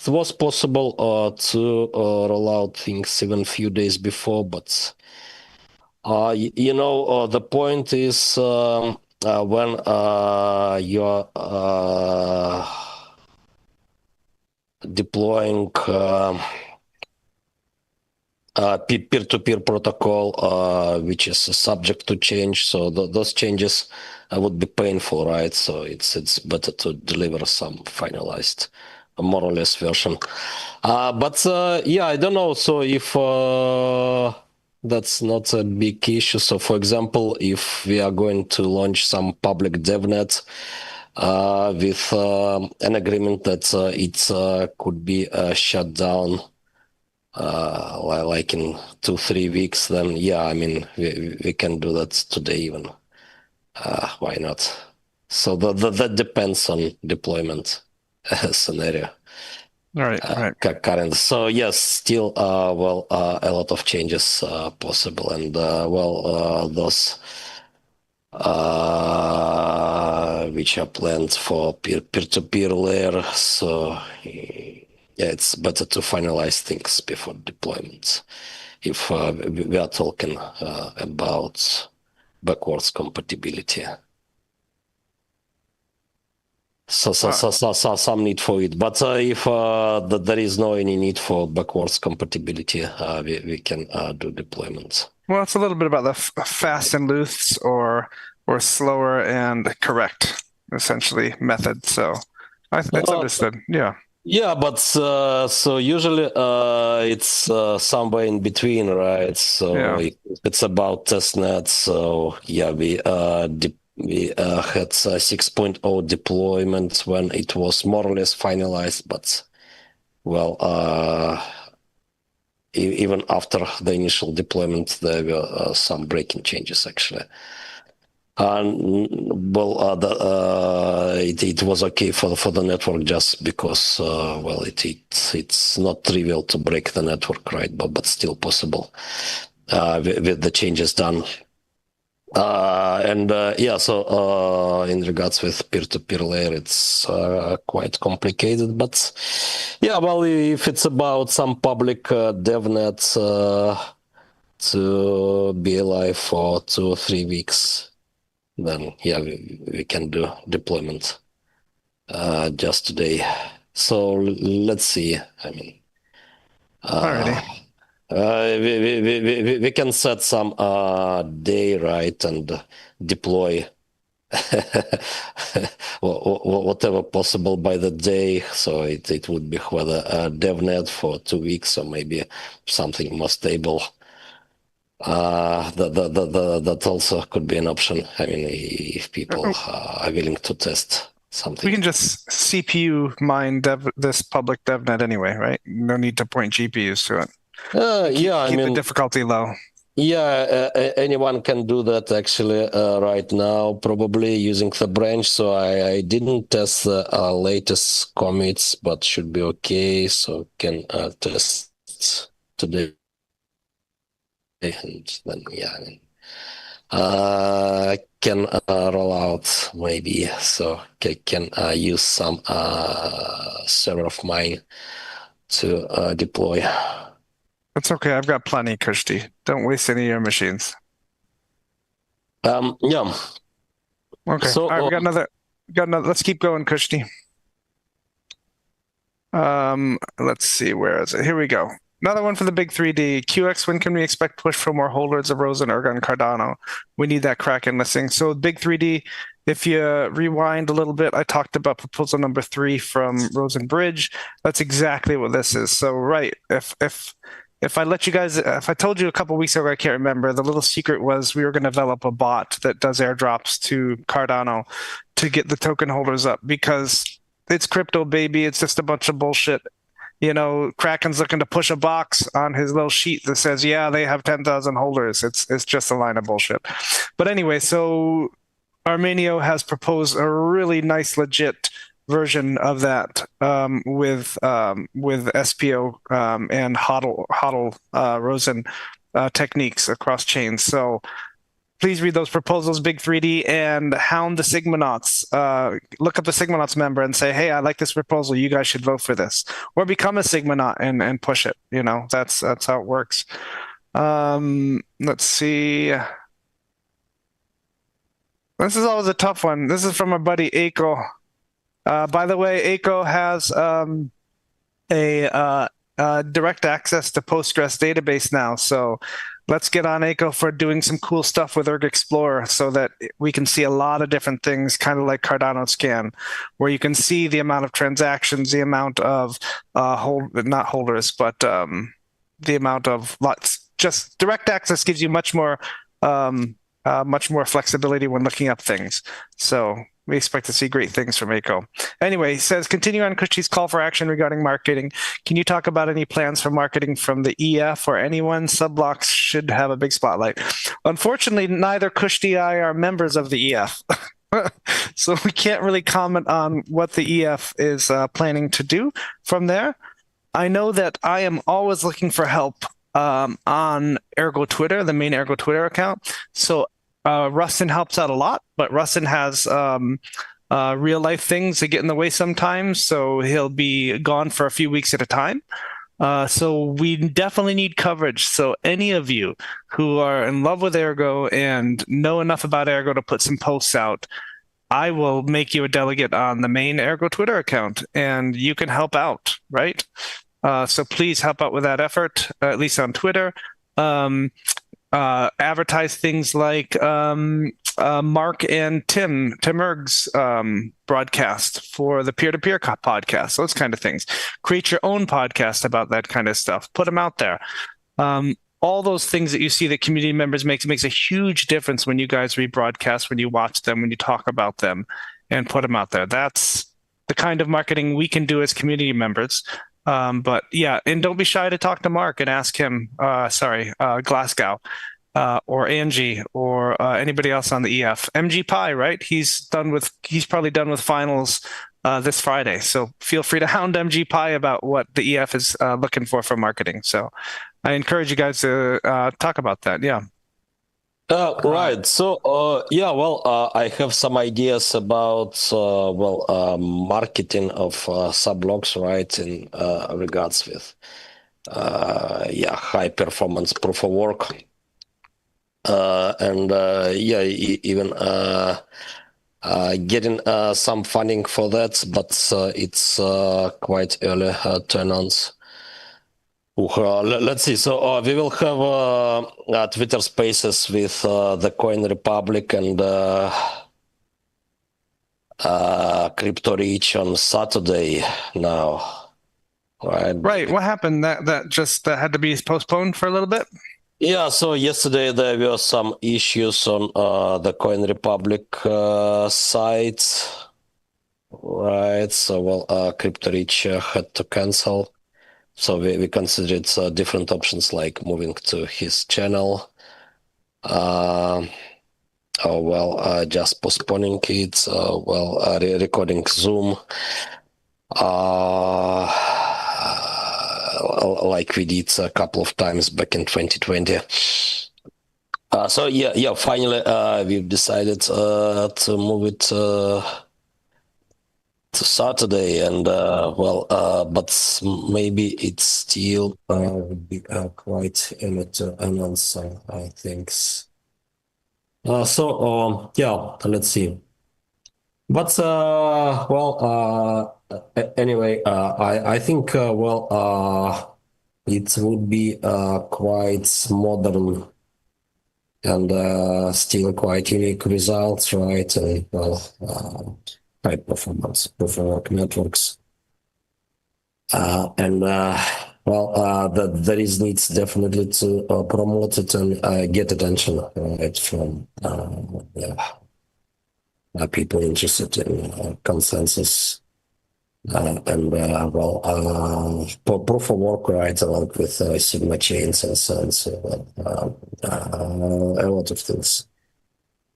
was possible to roll out things even a few days before, but the point is when you're deploying. Peer-to-peer protocol, which is subject to change. So those changes would be painful, right? So it's better to deliver some finalized, more or less version. But yeah, I don't know. So if that's not a big issue. So for example, if we are going to launch some public DevNet with an agreement that it could be shut down like in 2-3 weeks, then yeah, I mean we can do that today even. Why not? So that depends on deployment scenario. Right. Current. So yes, still a lot of changes possible, and those which are planned for peer-to-peer layer. So yeah, it's better to finalize things before deployment if we are talking about backwards compatibility. So some need for it, but if there is no any need for backwards compatibility, we can do deployment. Well, it's a little bit about the fast and loose or slower and correct, essentially, method. So it's understood. Yeah. Yeah, but so usually it's somewhere in between, right? So Yeah. it's about testnet. So yeah, we had 6.0 deployment when it was more or less finalized, but well, even after the initial deployment, there were some breaking changes actually. It was okay for the network just because it's not trivial to break the network, right? But still possible with the changes done. So in regards with peer-to-peer layer, it's quite complicated. But yeah, well, if it's about some public DevNet to be alive for 2 or 3 weeks, then yeah, we can do deployment just today. So let's see. I mean, Alrighty. we can set some day, right, and deploy whatever possible by the day. So it would be whether DevNet for 2 weeks or maybe something more stable. That also could be an option. I mean, if people are willing to test something. We can just CPU mine this public DevNet anyway, right? No need to point GPUs to it. Yeah, Keep I mean, the difficulty low. Yeah, anyone can do that actually right now, probably using the branch. So I didn't test the latest commits, but should be okay. So can test today, and then yeah, can roll out maybe. So can use some server of mine to deploy. It's okay. I've got plenty, Kushti. Don't waste any of your machines. Yeah. Okay. So, all right, we got another. Let's keep going, Kushti. Let's see. Where is it? Here we go. Another one for the big 3D. QX, when can we expect push for more holders of Rosen, Ergo, and Cardano? We need that Kraken listing. So big 3D, if you rewind a little bit, I talked about proposal number 3 from Rosen Bridge. That's exactly what this is. So right, if I let you guys, if I told you a couple weeks ago, I can't remember, the little secret was we were going to develop a bot that does airdrops to Cardano to get the token holders up, because it's crypto, baby. It's just a bunch of bullshit. You know, Kraken's looking to push a box on his little sheet that says, yeah, they have 10,000 holders. It's just a line of bullshit. But anyway, so Armanio has proposed a really nice, legit version of that with SPO and HODL Rosen techniques across chains. So please read those proposals, Big 3D, and hound the Sigmanauts. Look up the Sigmanauts member and say, hey, I like this proposal. You guys should vote for this. Or become a Sigmanaut and push it. You know, that's how it works. Let's see. This is always a tough one. This is from our buddy Aiko. By the way, Aiko has a direct access to Postgres database now. So let's get on Aiko for doing some cool stuff with Ergo Explorer so that we can see a lot of different things, kind of like Cardano Scan, where you can see the amount of transactions, the amount of not holders, but the amount of lots. Just direct access gives you much more flexibility when looking up things. So we expect to see great things from Aiko. Anyway, he says, continue on Kushti's call for action regarding marketing. Can you talk about any plans for marketing from the EF or anyone? Subblocks should have a big spotlight. Unfortunately, neither Kushti and I are members of the EF. So we can't really comment on what the EF is planning to do from there. I know that I am always looking for help on Ergo Twitter, the main Ergo Twitter account. So Rustin helps out a lot, but Rustin has real life things that get in the way sometimes. So he'll be gone for a few weeks at a time. So we definitely need coverage. So any of you who are in love with Ergo and know enough about Ergo to put some posts out, I will make you a delegate on the main Ergo Twitter account and you can help out, right? So please help out with that effort, at least on Twitter. Advertise things like Mark and Tim Erg's broadcast for the peer-to-peer podcast, those kind of things. Create your own podcast about that kind of stuff. Put them out there. All those things that you see that community members makes a huge difference when you guys rebroadcast, when you watch them, when you talk about them, and put them out there. That's the kind of marketing we can do as community members. But yeah, and don't be shy to talk to Mark and ask him, Glasgow, or Angie, or anybody else on the EF. MG Pi, right? He's probably done with finals this Friday. So feel free to hound MG Pi about what the EF is looking for marketing. So I encourage you guys to talk about that. Yeah. Right. So, I have some ideas about, marketing of Subblocks, right, in regards with, high performance proof of work. Even getting some funding for that, but it's quite early turn-ons. Let's see. So we will have Twitter Spaces with the Coin Republic and crypto reach on Saturday now, right? Right. What happened? That had to be postponed for a little bit? Yeah, so yesterday there were some issues on the Coin Republic site, right? So, well, Crypto Reach had to cancel. So we considered different options like moving to his channel. Just postponing it, recording Zoom, like we did a couple of times back in 2020. Finally, we've decided to move it to Saturday, and but maybe it's still would be quite early to announce, I think. Let's see. But anyway, I think it would be quite modern and still quite unique results, right? And high performance proof of work networks. There is needs definitely to promote it and get attention, right, from people interested in consensus proof of work, right, along with Sigma chains and so on. So a lot of things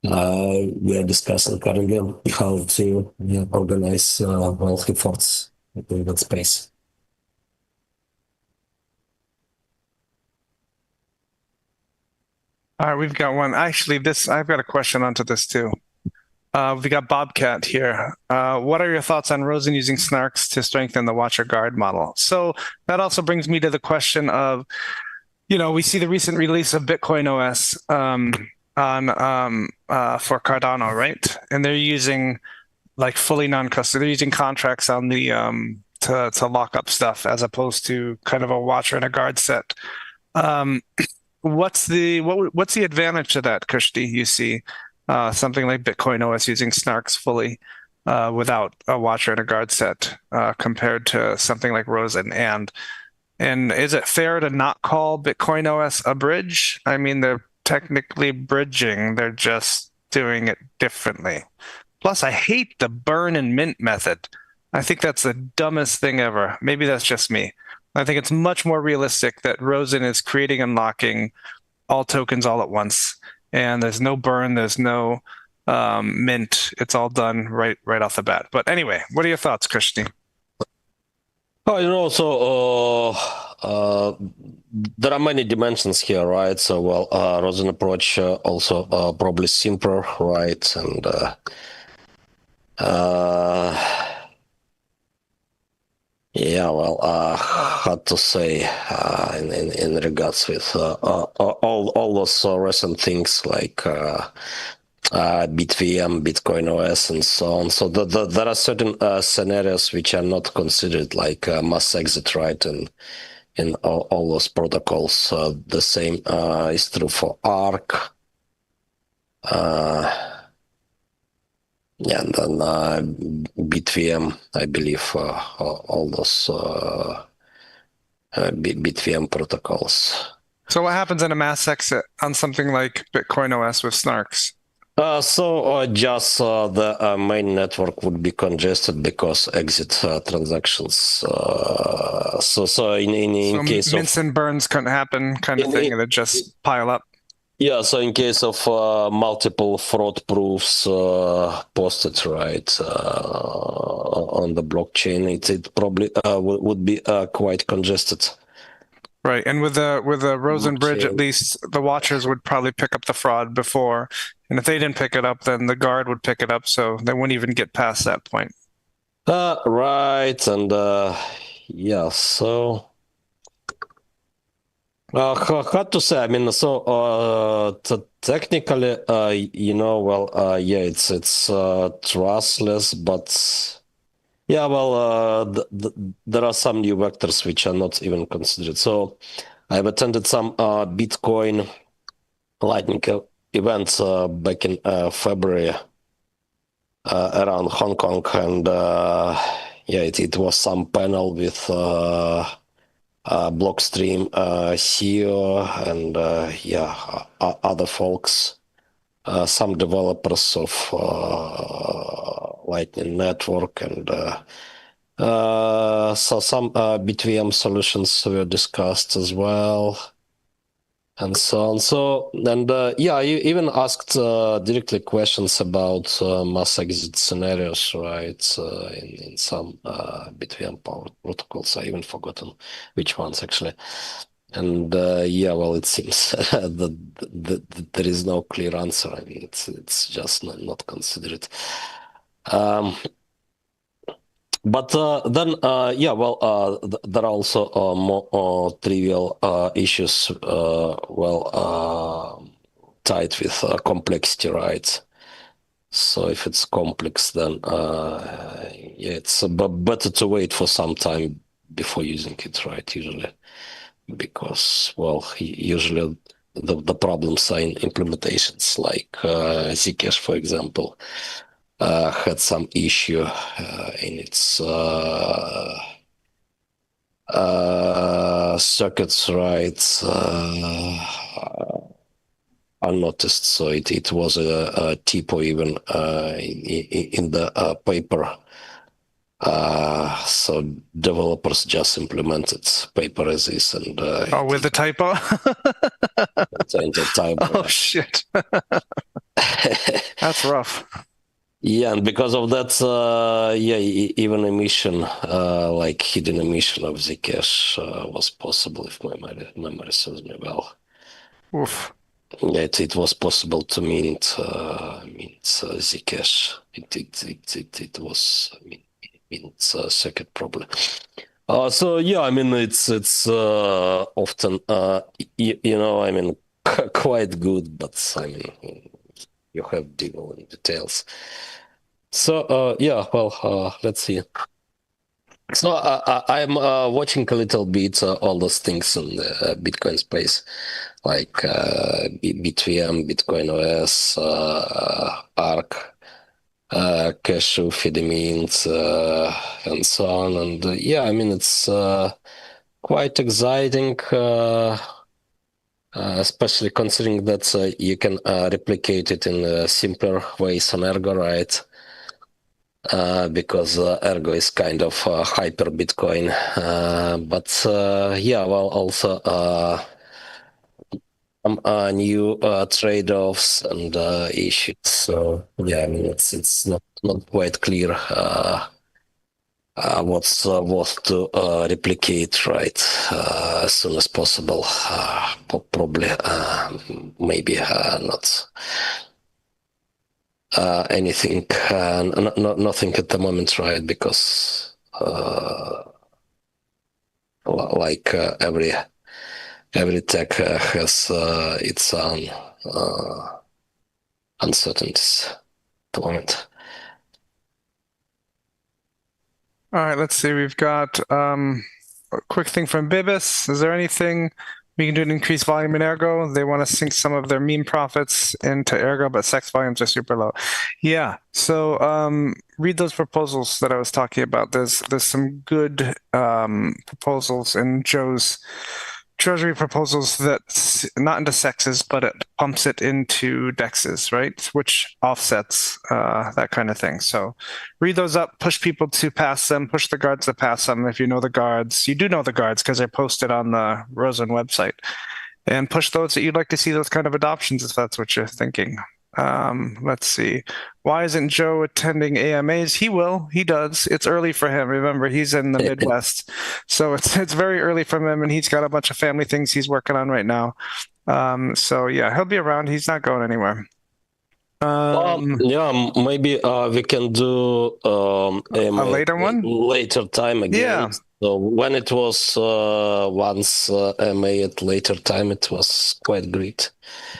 we are discussing currently how to organize efforts in that space. All right, we've got one. Actually, I've got a question onto this too. We got Bobcat here. What are your thoughts on Rosen using snarks to strengthen the watcher guard model? So that also brings me to the question of, we see the recent release of Bitcoin OS for Cardano, right? And they're using like fully non-custody. They're using contracts on the to lock up stuff as opposed to kind of a watcher and a guard set. What's the advantage to that, Kushti? You see something like Bitcoin OS using snarks fully without a watcher and a guard set compared to something like Rosen. And is it fair to not call Bitcoin OS a bridge? I mean, they're technically bridging. They're just doing it differently. Plus, I hate the burn and mint method. I think that's the dumbest thing ever. Maybe that's just me. I think it's much more realistic that Rosen is creating and locking all tokens all at once. And there's no burn, there's no mint. It's all done right off the bat. But anyway, what are your thoughts, Krishni? There are many dimensions here, right? So, Rosen approach also probably simpler, right? And hard to say in regards with all those recent things like BitVM, Bitcoin OS, and so on. So there are certain scenarios which are not considered, like mass exit, right? And in all those protocols, the same is true for ARC. And then BitVM, I believe, all those BitVM protocols. So what happens in a mass exit on something like Bitcoin OS with snarks? Just the main network would be congested because exit transactions. So in case of mints and burns couldn't happen, kind of thing, and it just pile up. Yeah, so in case of multiple fraud proofs posted, right, on the blockchain, it probably would be quite congested. Right, and with the Rosen bridge, at least the watchers would probably pick up the fraud before, and if they didn't pick it up, then the guard would pick it up, so they wouldn't even get past that point. Right, and so. Hard to say. I mean, so technically, it's trustless, but there are some new vectors which are not even considered. So I've attended some Bitcoin Lightning events back in February, around Hong Kong, and yeah, it was some panel with Blockstream CEO and yeah, other folks, some developers of Lightning Network, and so some BTVM solutions were discussed as well, and so on. So, and yeah, you even asked directly questions about mass exit scenarios, right? In some BTVM protocols, I even forgotten which ones actually. And yeah, well, it seems that there is no clear answer. I mean, it's just not considered. But then, yeah, well, there are also more trivial issues, well, tied with complexity, right? So if it's complex, then yeah, it's better to wait for some time before using it, right? Usually, because well, usually the problems are in implementations, like Zcash, for example. Had some issue in its circuits, right, unnoticed. So it was a typo even in the paper. So developers just implemented paper as is, and Oh, with the typo? the typo. Oh, shit. That's rough. Yeah, and because of that, yeah, even emission, like hidden emission of Zcash was possible, if my memory serves me well. Oof. Yeah, it was possible to mint Zcash. It was mint circuit probably. So yeah, I mean it's often you know, I mean quite good, but I mean you have devil in details. So yeah, well, let's see. So I'm watching a little bit all those things in the Bitcoin space, like BTVM, Bitcoin OS, Arc, Cashew, Fidemint, and so on. And yeah, I mean it's quite exciting. Especially considering that you can replicate it in simpler ways on Ergo, right? Because Ergo is kind of hyper Bitcoin, but yeah, well, also some new trade-offs and issues. So yeah, I mean it's not quite clear what's worth to replicate, right, as soon as possible. Probably, maybe not. Anything, nothing at the moment, right? Because like every tech has its own uncertainties at the moment. All right, let's see. We've got a quick thing from Bibis. Is there anything we can do to increase volume in Ergo? They want to sink some of their meme profits into Ergo, but sex volumes are super low. Yeah, so read those proposals that I was talking about. There's some good proposals in Joe's Treasury proposals that's not into sexes, but it pumps it into dexes, right? Which offsets that kind of thing. So read those up, push people to pass them, push the guards to pass them. If you know the guards, you do know the guards because they're posted on the Rosen website. And push those that you'd like to see those kind of adoptions if that's what you're thinking. Let's see. Why isn't Joe attending AMAs? He will. He does. It's early for him. Remember, he's in the Midwest, so it's very early for him, and he's got a bunch of family things he's working on right now. So yeah, he'll be around. He's not going anywhere. Yeah, maybe we can do AMA A later one, later time again. Yeah. So when it was once AMA at later time, it was quite great.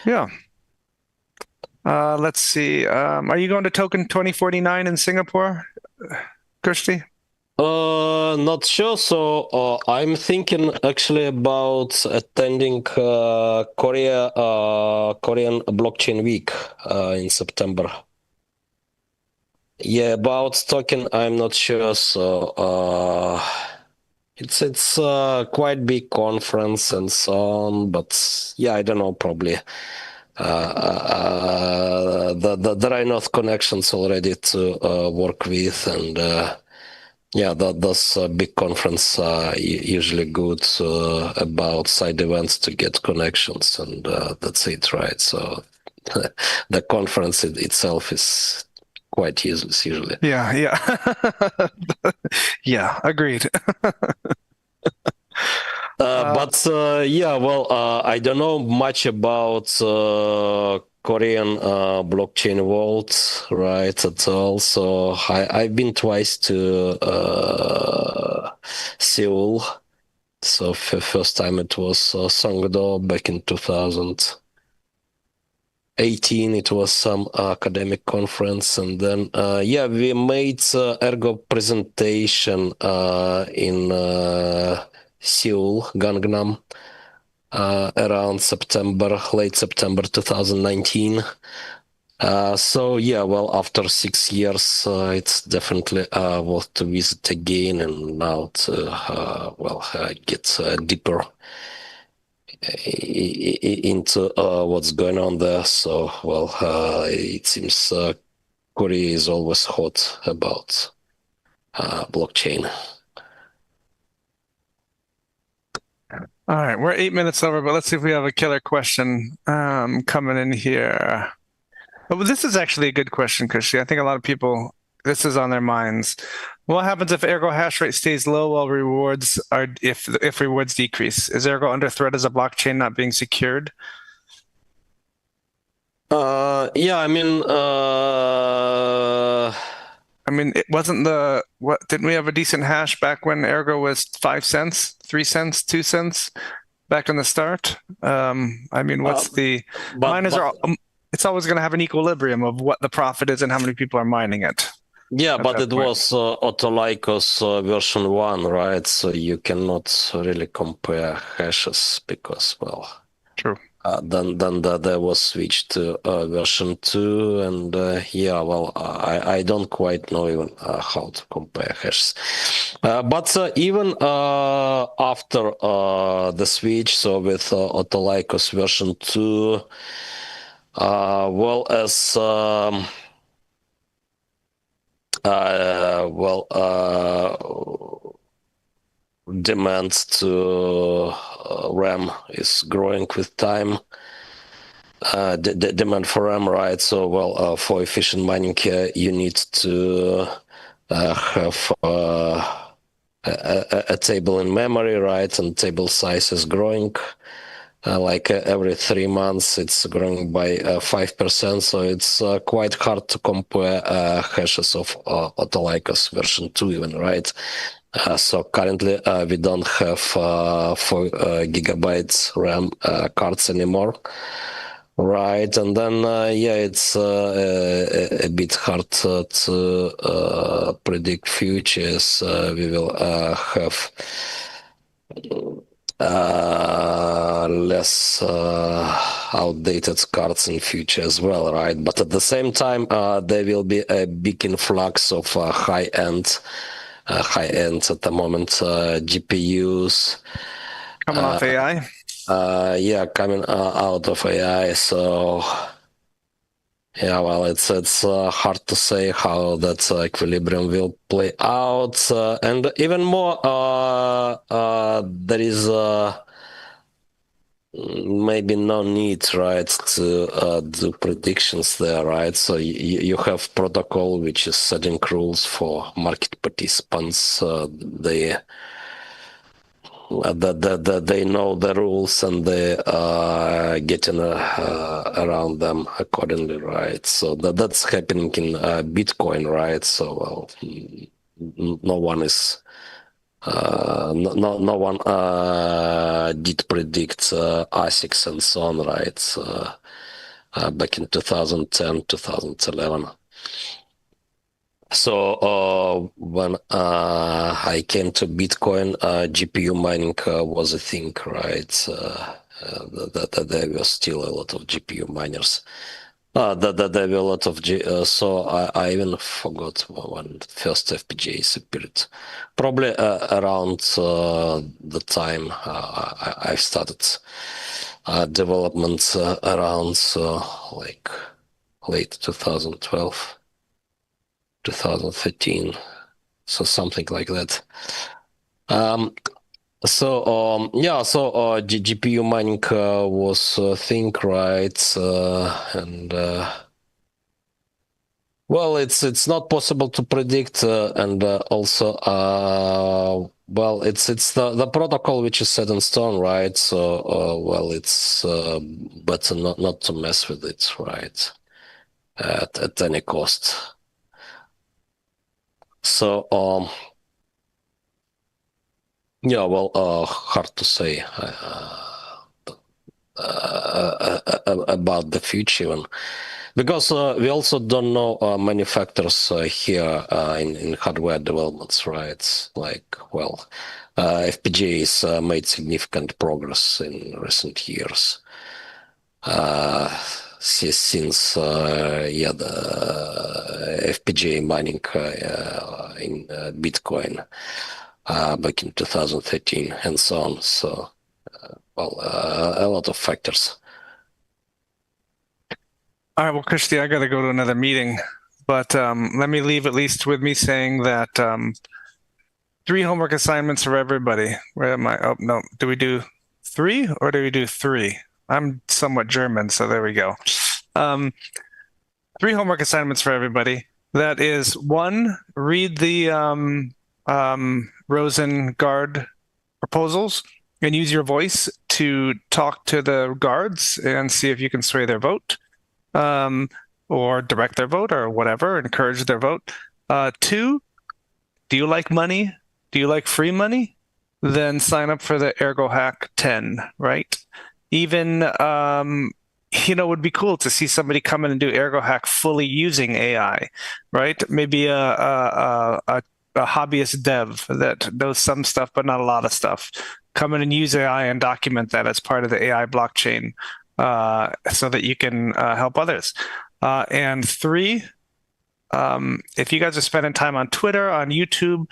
Yeah. Let's see. Are you going to Token 2049 in Singapore, Kirsty? Not sure. So I'm thinking actually about attending Korean Blockchain Week in September. Yeah, about token, I'm not sure. So it's quite big conference and so on, but yeah, I don't know. Probably there are enough connections already to work with, and yeah, those big conference are usually good about side events to get connections, and that's it, right? So the conference itself is quite useless usually. Yeah, yeah. Yeah, agreed. But yeah, well, I don't know much about Korean blockchain vault, right, at all. So I've been twice to Seoul. So first time it was Songdo back in 2018. It was some academic conference, and then yeah, we made Ergo presentation in Seoul, Gangnam, around late September 2019. So yeah, well, after 6 years, it's definitely worth to visit again, and now to get deeper into what's going on there. So well, it seems Korea is always hot about blockchain. All right, we're 8 minutes over, but let's see if we have a killer question coming in here. But this is actually a good question, Kushi. I think a lot of people, this is on their minds. What happens if Ergo hash rate stays low while rewards are if rewards decrease? Is Ergo under threat as a blockchain not being secured? Yeah, I mean, it wasn't didn't we have a decent hash back when Ergo was 5 cents, 3 cents, 2 cents back in the start? I mean, miners are, it's always going to have an equilibrium of what the profit is and how many people are mining it. Yeah, but it was Autolykos version 1, right? So you cannot really compare hashes because, well, true. Then there was switched to version 2, and yeah, well, I don't quite know even how to compare hashes. But even after the switch, so with Autolykos version 2, well, as demand to RAM is growing with time. Demand for RAM, right? So, well, for efficient mining, you need to have a table in memory, right? And table size is growing. Like every 3 months, it's growing by 5%. So it's quite hard to compare hashes of Autolykos version 2 even, right? So currently we don't have 4 gigabytes RAM cards anymore. Right, and then yeah, it's a bit hard to predict futures. We will have less outdated cards in future as well, right? But at the same time, there will be a big influx of high-end at the moment GPUs coming off AI. Yeah, coming out of AI. So yeah, well, it's hard to say how that equilibrium will play out, and even more, there is maybe no need, right, to do predictions there, right? So you have protocol which is setting rules for market participants. They know the rules and they are getting around them accordingly, right? So that's happening in Bitcoin, right? So well, no one is no one did predict ASICs and so on, right? Back in 2010, 2011. So when I came to Bitcoin, GPU mining was a thing, right? That there were still a lot of GPU miners There were a lot of so I even forgot when the first FPGAs appeared. Probably around the time I started development around like late 2012, 2013, so something like that. GPU mining was a thing, right? Well, it's not possible to predict, and also, well, it's the protocol which is set in stone, right? So, well, it's better not to mess with it, right? At any cost. So, yeah, well, hard to say about the future even. Because we also don't know many factors here in hardware developments, right? Like, well, FPGAs made significant progress in recent years. Since the FPGA mining in Bitcoin back in 2013 and so on. So, well, a lot of factors. All right, well, Krishti, I got to go to another meeting, but let me leave at least with me saying that 3 homework assignments for everybody. Where am I? Oh, no. Do we do 3 or do we do 3? I'm somewhat German, so there we go. 3 homework assignments for everybody. That is 1, read the Rosen guard proposals and use your voice to talk to the guards and see if you can sway their vote. Or direct their vote or whatever, encourage their vote. 2, do you like money? Do you like free money? Then sign up for the Ergo Hack 10, right? Even, it would be cool to see somebody come in and do Ergo Hack fully using AI, right? Maybe a hobbyist dev that knows some stuff, but not a lot of stuff. Come in and use AI and document that as part of the AI blockchain. So that you can help others. And 3, if you guys are spending time on Twitter, on YouTube,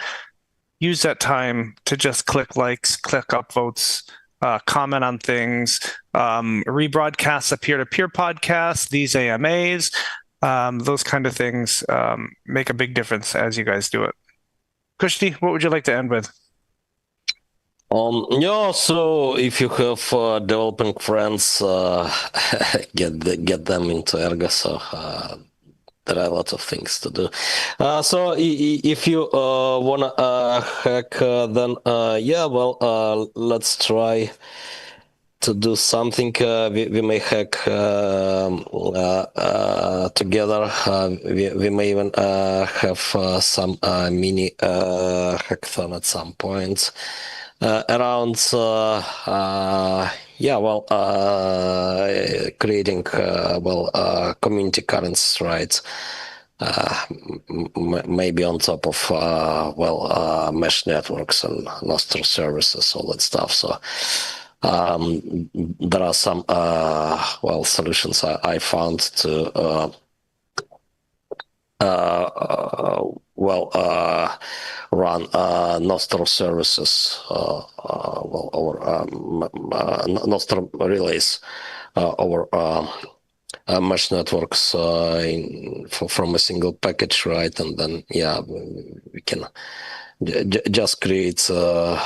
use that time to just click likes, click upvotes, comment on things, rebroadcast a peer-to-peer podcast, these AMAs, those kind of things make a big difference as you guys do it. Krishti, what would you like to end with? Yeah, so if you have developing friends, get them into Ergo. So there are a lot of things to do. So if you wanna hack, then yeah, well, let's try to do something. We may hack together. We may even have some mini hackathon at some point. Around creating community currents, right? Maybe on top of mesh networks and Nostr services, all that stuff. So there are some solutions I found to run Nostr services or Nostr relays over mesh networks from a single package, right? And then we can just create some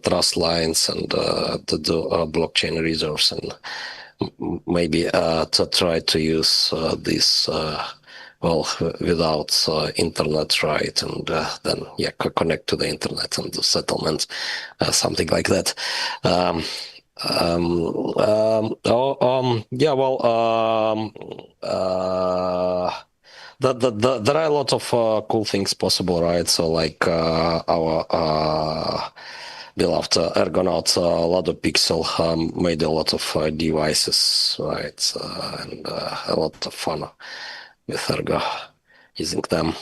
trust lines and to do blockchain reserves and maybe to try to use this without internet, right? And then connect to the internet and do settlement, something like that. There are a lot of cool things possible, right? So like our beloved Ergonaut Lado Pixel made a lot of devices, right? And a lot of fun with Ergo using them.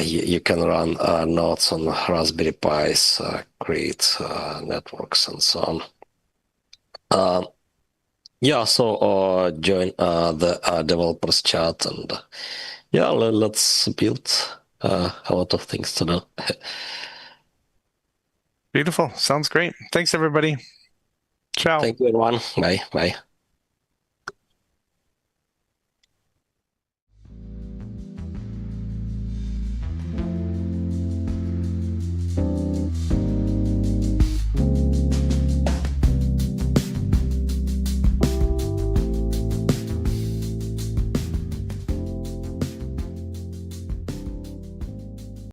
You can run nodes on Raspberry Pis, create networks and so on. Yeah, so join the developers chat, and yeah, let's build a lot of things to do. Beautiful. Sounds great. Thanks, everybody. Ciao. Thank you, everyone. Bye. Bye.